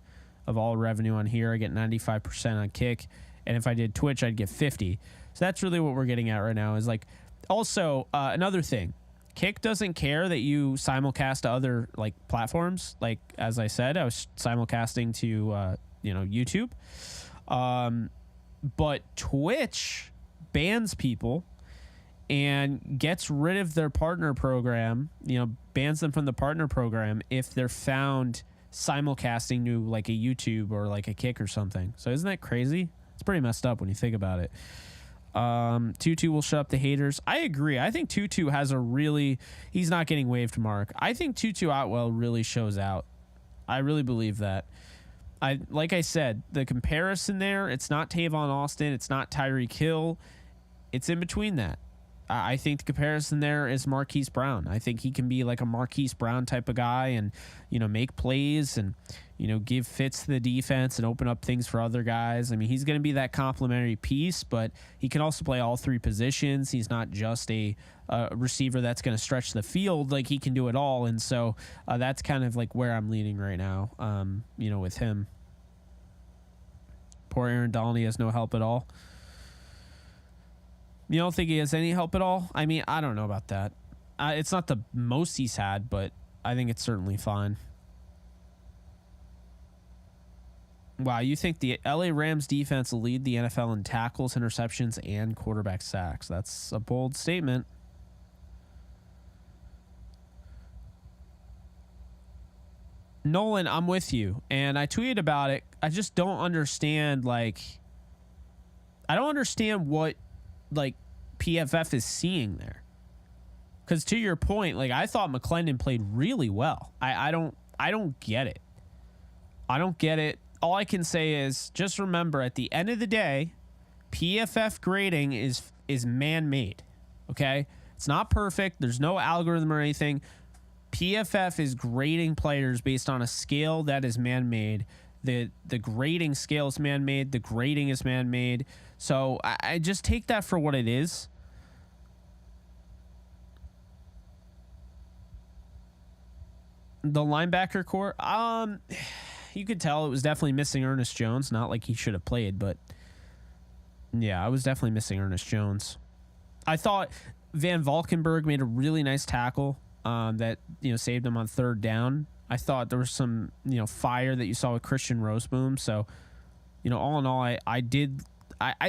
of all revenue on here. I get 95% on Kick. And if I did Twitch, I'd get 50. So that's really what we're getting at right now is like, also, another thing, Kick doesn't care that you simulcast to other like platforms. Like, as I said, I was simulcasting to, YouTube. But Twitch bans people and gets rid of their partner program, bans them from the partner program if they're found simulcasting to like a YouTube or like a Kick or something. So isn't that crazy? It's pretty messed up when you think about it. Tutu will shut up the haters. I agree. I think Tutu has he's not getting waived, Mark. I think Tutu Atwell really shows out. I really believe that. Like I said, the comparison there, it's not Tavon Austin. It's not Tyreek Hill. It's in between that. I think the comparison there is Marquise Brown. I think he can be like a Marquise Brown type of guy and, make plays and, give fits to the defense and open up things for other guys. I mean, he's going to be that complementary piece, but he can also play all three positions. He's not just a receiver that's going to stretch the field. Like, he can do it all. And so that's kind of like where I'm leaning right now, with him. Poor Aaron Donald has no help at all. You don't think he has any help at all? I mean, I don't know about that. It's not the most he's had, but I think it's certainly fine. Wow, you think the LA Rams defense will lead the NFL in tackles, interceptions, and quarterback sacks? That's a bold statement. Nolan, I'm with you. And I tweeted about it. I just don't understand, like, I don't understand what, like, PFF is seeing there. Because to your point, like, I thought McClendon played really well. I don't get it. I don't get it. All I can say is just remember, at the end of the day, PFF grading is man-made. Okay? It's not perfect. There's no algorithm or anything. PFF is grading players based on a scale that is man-made. The grading scale is man-made. The grading is man-made. So I just take that for what it is. The linebacker core, you could tell it was definitely missing Ernest Jones. Not like he should have played, but yeah, I was definitely missing Ernest Jones. I thought Van Valkenburg made a really nice tackle that saved him on third down. I thought there was some fire that you saw with Christian Roseboom. So all in all, I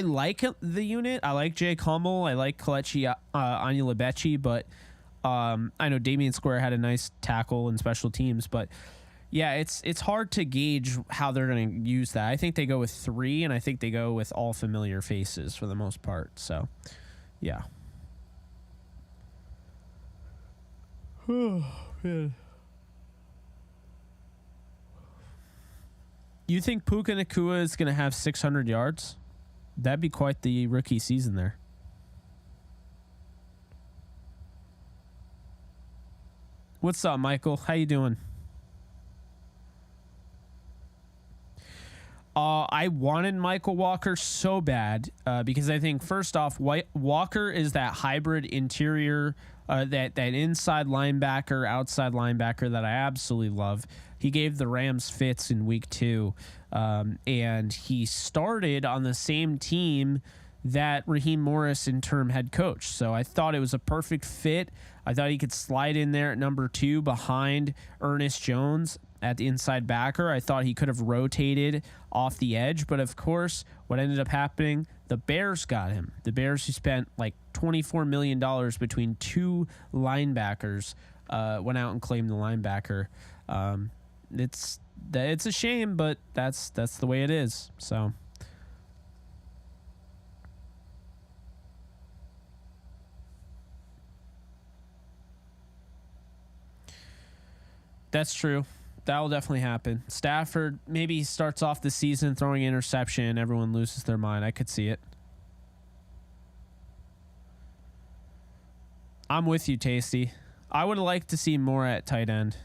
like the unit. I like Jake Hummel. I like Kelechi Anyalebechi, but I know Damian Square had a nice tackle in special teams, but yeah, it's hard to gauge how they're going to use that. I think they go with 3, and I think they go with all familiar faces for the most part. So, yeah. Oh, man. You think Puka Nacua is going to have 600 yards? That'd be quite the rookie season there. What's up, Michael? How you doing? I wanted Michael Walker so bad because I think, first off, Walker is that hybrid interior, that inside linebacker, outside linebacker that I absolutely love. He gave the Rams fits in week 2, and he started on the same team that Raheem Morris interim head coach. So I thought it was a perfect fit. I thought he could slide in there at number 2 behind Ernest Jones at the inside backer. I thought he could have rotated off the edge, but of course, what ended up happening, the Bears got him. The Bears, who spent like $24 million between 2 linebackers, went out and claimed the linebacker. It's a shame, but that's the way it is. So. That's true. That will definitely happen. Stafford, maybe he starts off the season throwing interception and everyone loses their mind. I could see it. I'm with you, Tasty. I would like to see more at tight end.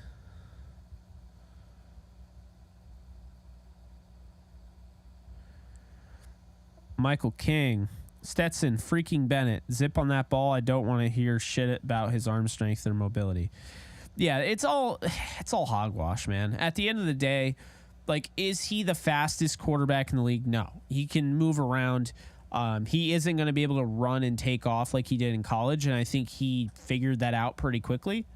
Michael King. Stetson freaking Bennett. Zip on that ball. I don't want to hear shit about his arm strength or mobility. Yeah, it's all hogwash, man. At the end of the day, like, is he the fastest quarterback in the league? No. He can move around. He isn't going to be able to run and take off like he did in college, and I think he figured that out pretty quickly.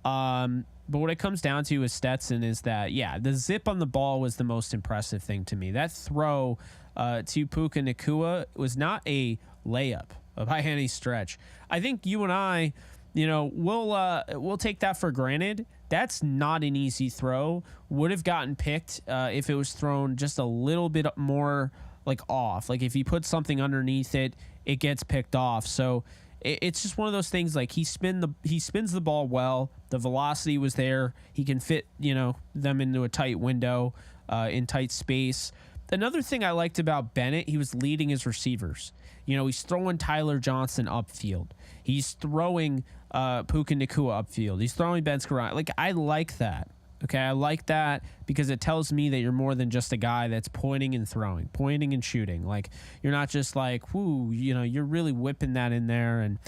But what it comes down to with Stetson is that, yeah, the zip on the ball was the most impressive thing to me. That throw to Puka Nacua was not a layup by any stretch. I think you and I, we'll take that for granted. That's not an easy throw. Would have gotten picked if it was thrown just a little bit more like off. Like if you put something underneath it, it gets picked off. So it's just one of those things. Like he spins the ball well. The velocity was there. He can fit them into a tight window, in tight space. Another thing I liked about Bennett, he was leading his receivers. He's throwing Tyler Johnson upfield. He's throwing Puka Nacua upfield. He's throwing Ben Scarron. Like, I like that. Okay, I like that because it tells me that you're more than just a guy that's pointing and throwing, pointing and shooting. Like, you're not just like, whoo, you're really whipping that in there. And,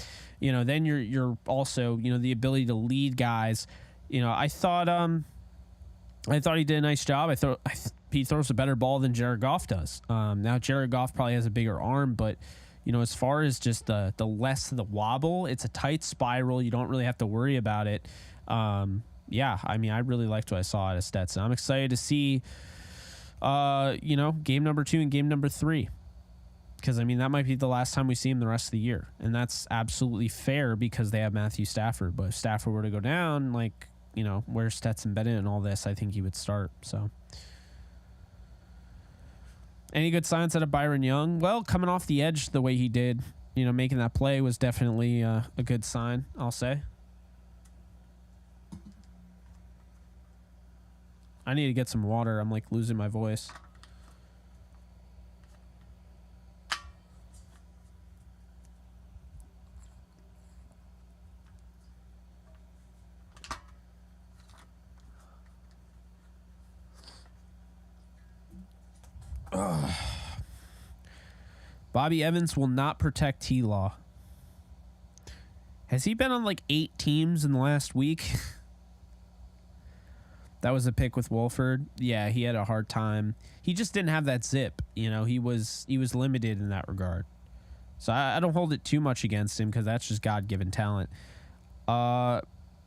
then you're also, the ability to lead guys. I thought he did a nice job. He throws a better ball than Jared Goff does. Now Jared Goff probably has a bigger arm, but as far as just the less the wobble, it's a tight spiral. You don't really have to worry about it. Yeah, I mean, I really liked what I saw out of Stetson. I'm excited to see, game number 2 and game number 3. Because, I mean, that might be the last time we see him the rest of the year. And that's absolutely fair because they have Matthew Stafford. But if Stafford were to go down, like, where's Stetson Bennett and all this, I think he would start. So, any good signs out of Byron Young? Well, coming off the edge the way he did, making that play was definitely a good sign, I'll say. I need to get some water. I'm like losing my voice. Bobby Evans will not protect T-Law. Has he been on like 8 teams in the last week? That was a pick with Wolford. Yeah, he had a hard time. He just didn't have that zip. He was limited in that regard. So I don't hold it too much against him because that's just God-given talent.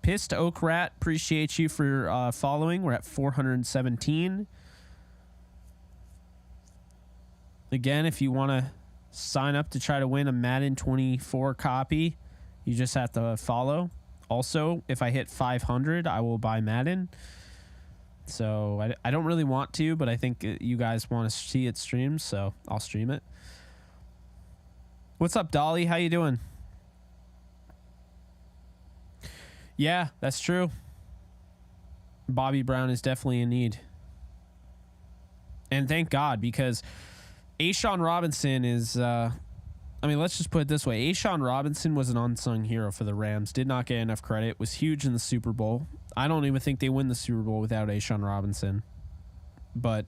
Pissed Oak Rat, appreciate you for following. We're at 417. Again, if you want to sign up to try to win a Madden 24 copy, you just have to follow. Also, if I hit 500, I will buy Madden. So I don't really want to, but I think you guys want to see it streamed, so I'll stream it. What's up, Dolly? How you doing? Yeah, that's true. Bobby Brown is definitely in need. And thank God, because A'Shawn Robinson is, let's just put it this way. A'Shawn Robinson was an unsung hero for the Rams. Did not get enough credit. Was huge in the Super Bowl. I don't even think they win the Super Bowl without A'Shawn Robinson. But,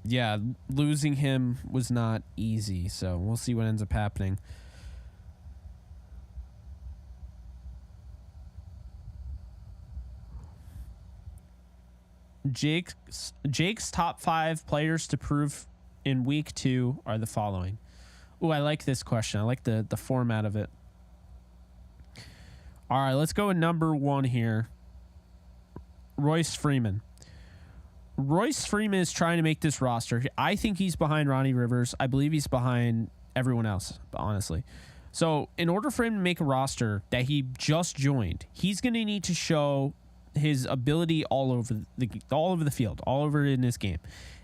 yeah, losing him was not easy. So we'll see what ends up happening. Jake's top 5 players to prove in week 2 are the following. Ooh, I like this question. I like the format of it. All right, let's go with number 1 here. Royce Freeman. Royce Freeman is trying to make this roster. I think he's behind Ronnie Rivers. I believe he's behind everyone else, honestly. So in order for him to make a roster that he just joined, he's going to need to show his ability all over the field, all over in this game.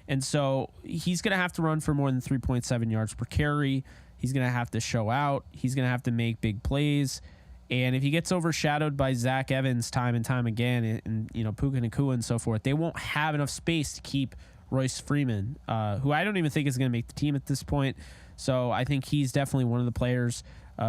And so he's going to have to run for more than 3.7 yards per carry. He's going to have to show out. He's going to have to make big plays. And if he gets overshadowed by Zach Evans time and time again, and Puka Nacua and so forth, they won't have enough space to keep Royce Freeman, who I don't even think is going to make the team at this point. So I think he's definitely one of the players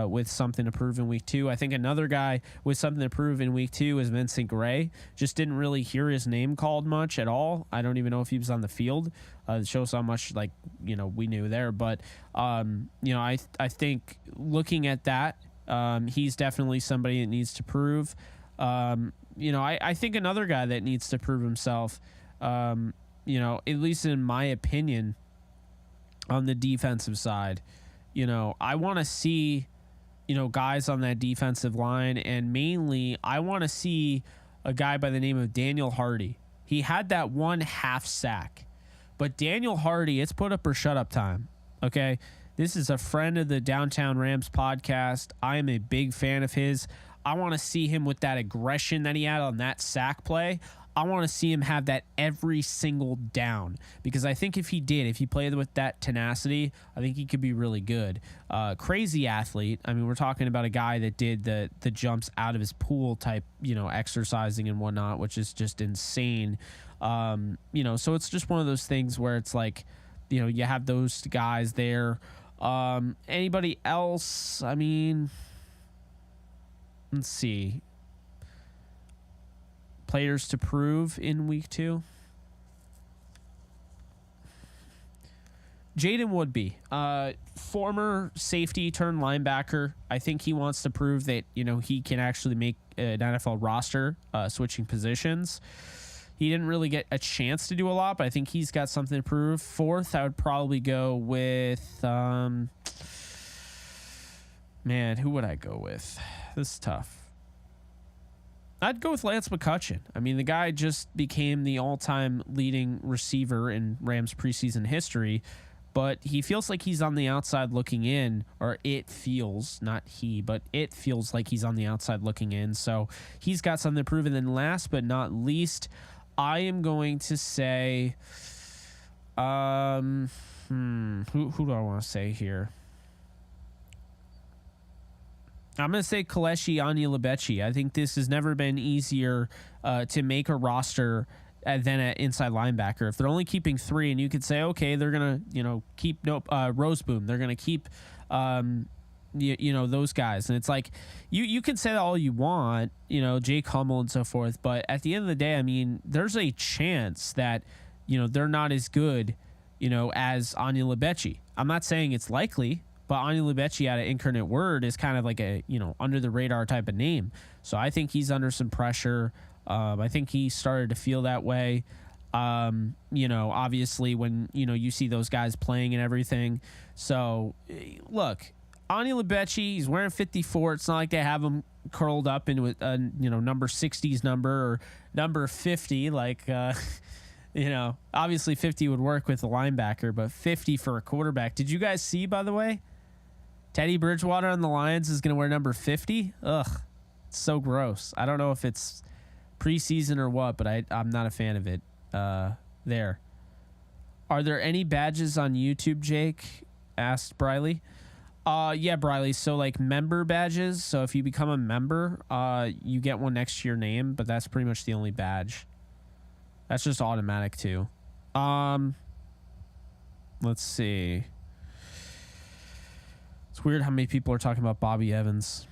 with something to prove in week 2. I think another guy with something to prove in week 2 is Vincent Gray. Just didn't really hear his name called much at all. I don't even know if he was on the field. It shows how much we knew there. But I think looking at that, he's definitely somebody that needs to prove. I think another guy that needs to prove himself, at least in my opinion, on the defensive side, I want to see, guys on that defensive line, and mainly I want to see a guy by the name of Daniel Hardy. He had that 1 half sack, but Daniel Hardy, it's put up or shut up time. Okay. This is a friend of the Downtown Rams podcast. I am a big fan of his. I want to see him with that aggression that he had on that sack play. I want to see him have that every single down, because I think if he played with that tenacity, I think he could be really good. Crazy athlete. I mean, we're talking about a guy that did the jumps out of his pool type, exercising and whatnot, which is just insane. So it's just one of those things where it's like, you have those guys there. Anybody else? I mean, let's see. Players to prove in week 2. Jaden Woodby, former safety turned linebacker. I think he wants to prove that, he can actually make an NFL roster, switching positions. He didn't really get a chance to do a lot, but I think he's got something to prove. 4th, I would probably go with, who would I go with? This is tough. I'd go with Lance McCutcheon. I mean, the guy just became the all-time leading receiver in Rams preseason history. but he feels like he's on the outside looking in, or it feels, not he, but it feels like he's on the outside looking in. So he's got something to prove. And then last but not least, I am going to say, who do I want to say here? I'm going to say Kelechi Onyelebechi. I think this has never been easier to make a roster than at inside linebacker. If they're only keeping 3, and you could say, okay, they're going to, keep Roseboom. They're going to keep, those guys. And it's like, you can say that all you want, Jake Hummel and so forth. But at the end of the day, I mean, there's a chance that, they're not as good, as Onyelebechi. I'm not saying it's likely, but Onyelebechi out of Incarnate Word is kind of like a, under the radar type of name. So I think he's under some pressure. I think he started to feel that way. Obviously when, you see those guys playing and everything. So look, Onyelebechi, he's wearing 54. It's not like they have him curled up into a, number 60s number or number 50. Like, obviously 50 would work with a linebacker, but 50 for a quarterback. Did you guys see, by the way, Teddy Bridgewater on the Lions is going to wear number 50? Ugh, it's so gross. I don't know if it's preseason or what, but I'm not a fan of it. There. Are there any badges on YouTube, Jake? Asked Briley. Yeah, Briley. So like member badges. So if you become a member, you get one next to your name, but that's pretty much the only badge. That's just automatic too. Let's see. It's weird how many people are talking about Bobby Evans.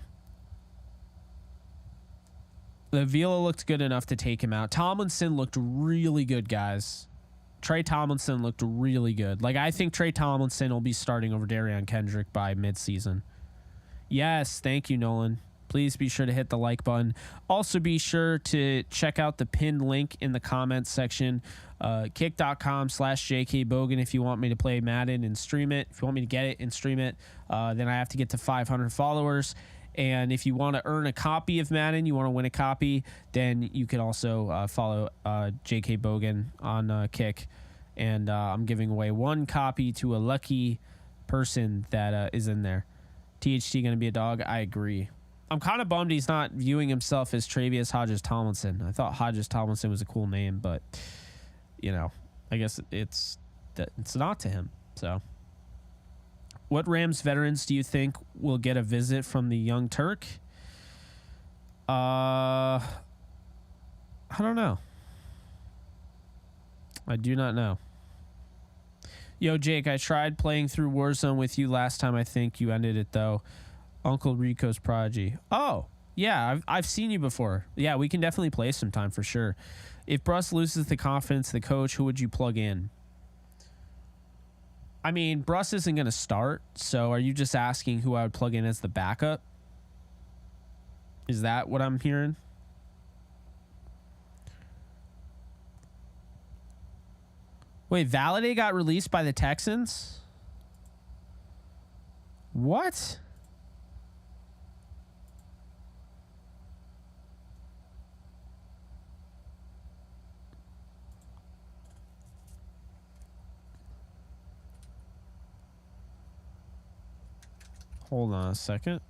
The Vila looked good enough to take him out. Tomlinson looked really good, guys. Trey Tomlinson looked really good. Like, I think Trey Tomlinson will be starting over Darion Kendrick by midseason. Yes, thank you, Nolan. Please be sure to hit the like button. Also, be sure to check out the pinned link in the comments section. Kick.com/JKBogan if you want me to play Madden and stream it. If you want me to get it and stream it, then I have to get to 500 followers. And if you want to earn a copy of Madden, you want to win a copy, then you can also follow JK Bogan on Kick. And I'm giving away 1 copy to a lucky person that is in there. THT going to be a dog? I agree. I'm kind of bummed he's not viewing himself as Travius Hodges Tomlinson. I thought Hodges Tomlinson was a cool name, but, I guess it's not to him. So, what Rams veterans do you think will get a visit from the Young Turk? I don't know. I do not know. Yo, Jake, I tried playing through Warzone with you last time. I think you ended it, though. Uncle Rico's Prodigy. Oh, yeah, I've seen you before. Yeah, we can definitely play sometime for sure. If Bruss loses the confidence of the coach, who would you plug in? I mean, Bruss isn't going to start, so are you just asking who I would plug in as the backup? Is that what I'm hearing? Wait, Valade got released by the Texans? What? Hold on a second.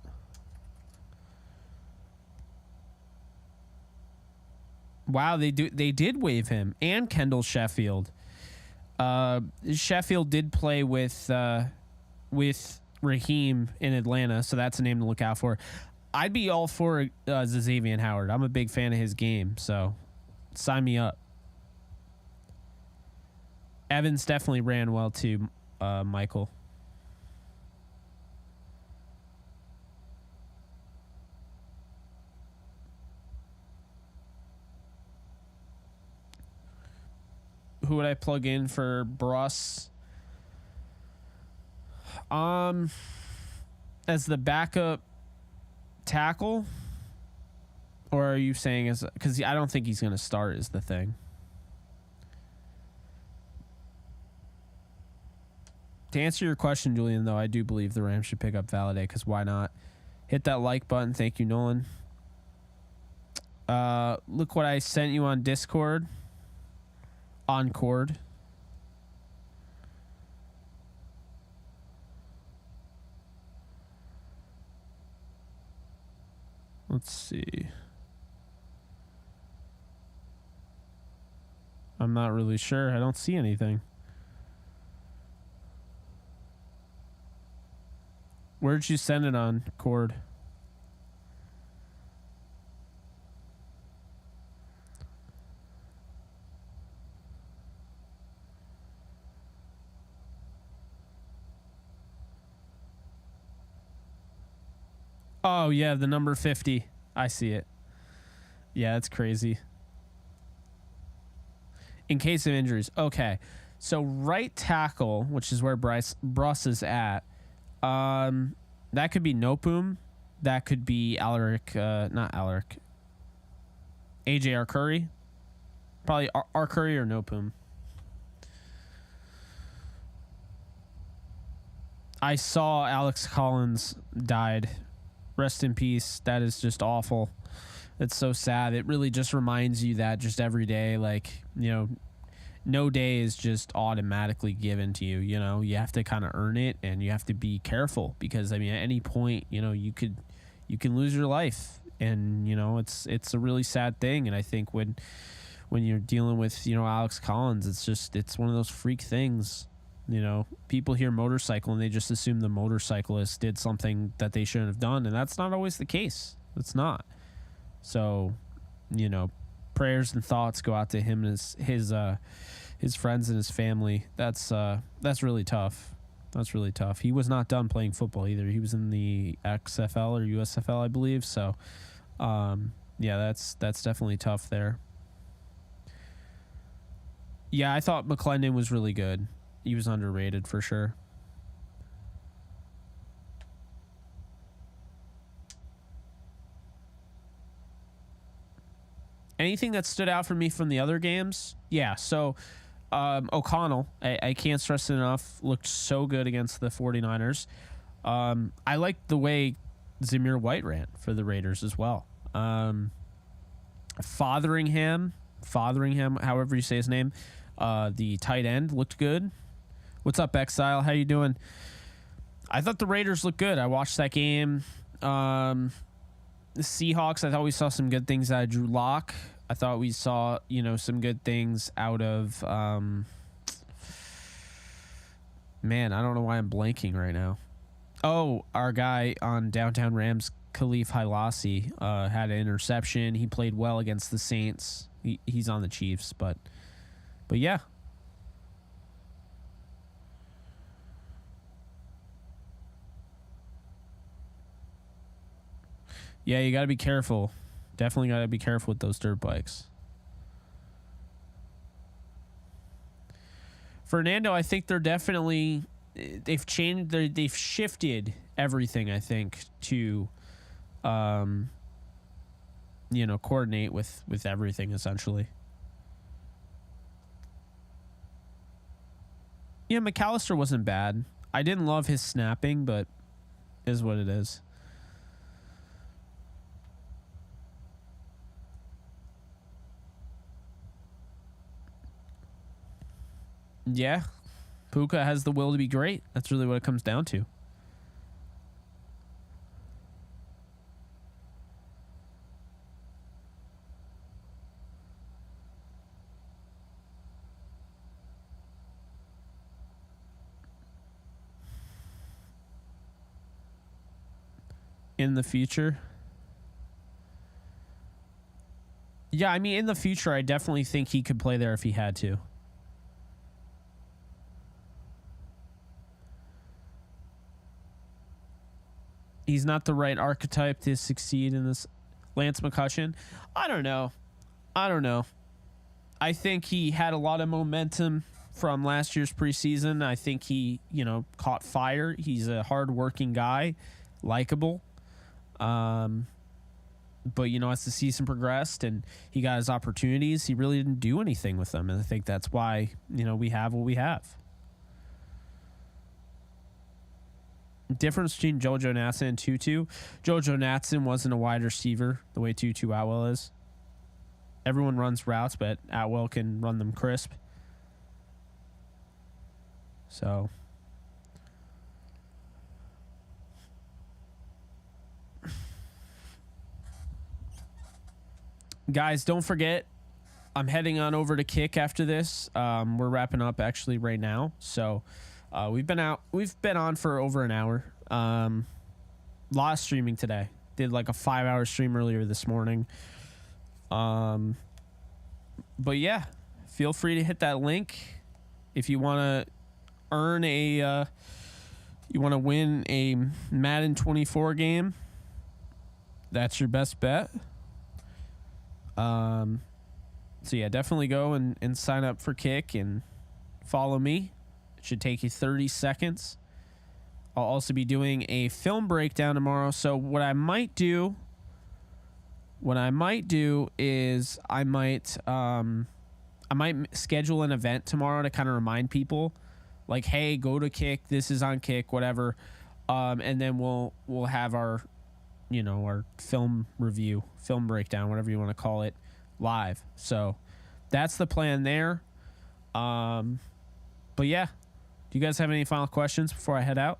Wow, they did waive him and Kendall Sheffield. Sheffield did play with Raheem in Atlanta, so that's a name to look out for. I'd be all for Xavier Howard. I'm a big fan of his game, so sign me up. Evans definitely ran well too, Michael. Who would I plug in for Bruss? As the backup tackle? Or are you saying as... Because I don't think he's going to start is the thing. To answer your question, Julian, though, I do believe the Rams should pick up Valade, because why not? Hit that like button. Thank you, Nolan. Look what I sent you on Discord. On Cord. Let's see. I'm not really sure. I don't see anything. Where'd you send it on, Cord? Oh, yeah, the number 50. I see it. Yeah, that's crazy. In case of injuries. Okay. So right tackle, which is where Bruss is at, that could be Nopum. That could be Alaric, not Alaric. AJ Arcuri. Probably Arcuri or Nopum. I saw Alex Collins died. Rest in peace. That is just awful. It's so sad. It really just reminds you that just every day, like, you know, no day is just automatically given to you. You know, you have to kind of earn it, and you have to be careful because, I mean, at any point, you know, you can lose your life, and, you know, it's a really sad thing. And I think when you're dealing with, you know, Alex Collins, it's one of those freak things. You know, people hear motorcycle and they just assume the motorcyclist did something that they shouldn't have done, and that's not always the case. It's not. So, you know, prayers and thoughts go out to him and his friends and his family. That's really tough. That's really tough. He was not done playing football either. He was in the XFL or USFL, I believe. So, yeah, that's definitely tough there. Yeah, I thought McClendon was really good. He was underrated for sure. Anything that stood out for me from the other games? Yeah, so O'Connell, I can't stress it enough, looked so good against the 49ers. I liked the way Zamir White ran for the Raiders as well. Fotheringham, however you say his name, the tight end, looked good. What's up, Exile? How you doing? I thought the Raiders looked good. I watched that game. The Seahawks, I thought we saw some good things out of Drew Lock. I thought we saw, you know, some good things out of man, I don't know why I'm blanking right now. Oh, our guy on Downtown Rams, Khalif Hailasi, had an interception. He played well against the Saints. He's on the Chiefs, but yeah. Yeah, you got to be careful. Definitely got to be careful with those dirt bikes. Fernando, I think they're definitely, they've changed, they've shifted everything, I think, to, you know, coordinate with everything, essentially. Yeah, McAllister wasn't bad. I didn't love his snapping, but is what it is. Yeah, Puka has the will to be great. That's really what it comes down to. In the future. Yeah, I mean, in the future, I definitely think he could play there if he had to. He's not the right archetype to succeed in this. Lance McCutcheon, I don't know. I think he had a lot of momentum from last year's preseason. I think he, you know, caught fire. He's a hardworking guy, likable. But, you know, as the season progressed and he got his opportunities, he really didn't do anything with them. And I think that's why, you know, we have what we have. Difference between Jojo Natson and Tutu. Jojo Natson wasn't a wide receiver the way Tutu Atwell is. Everyone runs routes, but Atwell can run them crisp. So guys, don't forget, I'm heading on over to Kick after this. We're wrapping up actually right now. So we've been on for over an hour. Lot of streaming today. Did like a 5-hour stream earlier this morning. But yeah, feel free to hit that link if you want to earn you want to win a Madden 24 game. That's your best bet. So yeah, definitely go and sign up for Kick and follow me. It should take you 30 seconds. I'll also be doing a film breakdown tomorrow. So what I might do is I might schedule an event tomorrow to kind of remind people, like, hey, go to Kick. This is on Kick, whatever. And then we'll have our film review, film breakdown, whatever you want to call it, live. So that's the plan there. But yeah, do you guys have any final questions before I head out?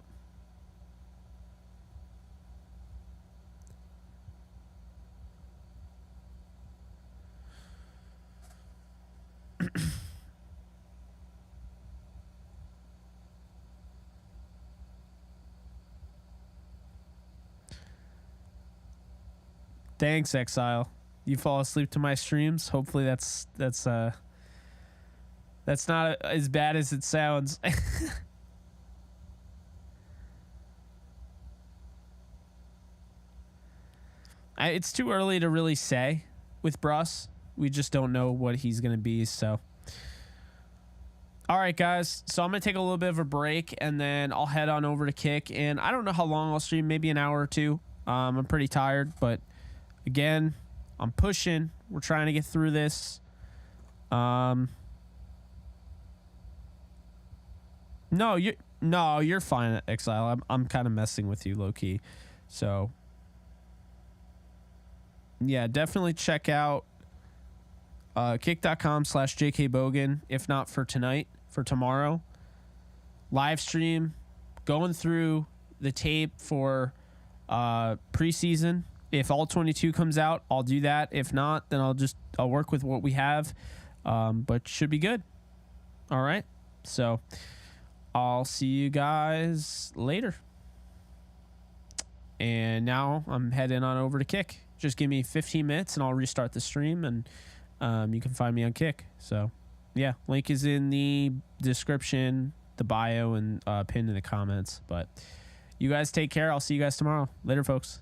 Thanks, Exile. You fall asleep to my streams. Hopefully that's not as bad as it sounds. It's too early to really say with Bruss. We just don't know what he's going to be, so. All right, guys. So I'm going to take a little bit of a break, and then I'll head on over to Kick. And I don't know how long I'll stream, maybe an hour or two. I'm pretty tired, but again, I'm pushing. We're trying to get through this. No, you're fine, Exile. I'm kind of messing with you, low key. So yeah, definitely check out kick.com/jkbogan. If not for tonight, for tomorrow, live stream going through the tape for preseason. If all 22 comes out, I'll do that. If not, then I'll work with what we have. But should be good. All right. So I'll see you guys later. And now I'm heading on over to Kick. Just give me 15 minutes and I'll restart the stream, and you can find me on Kick. So yeah, link is in the description, the bio, and pinned in the comments. But you guys take care. I'll see you guys tomorrow. Later, folks.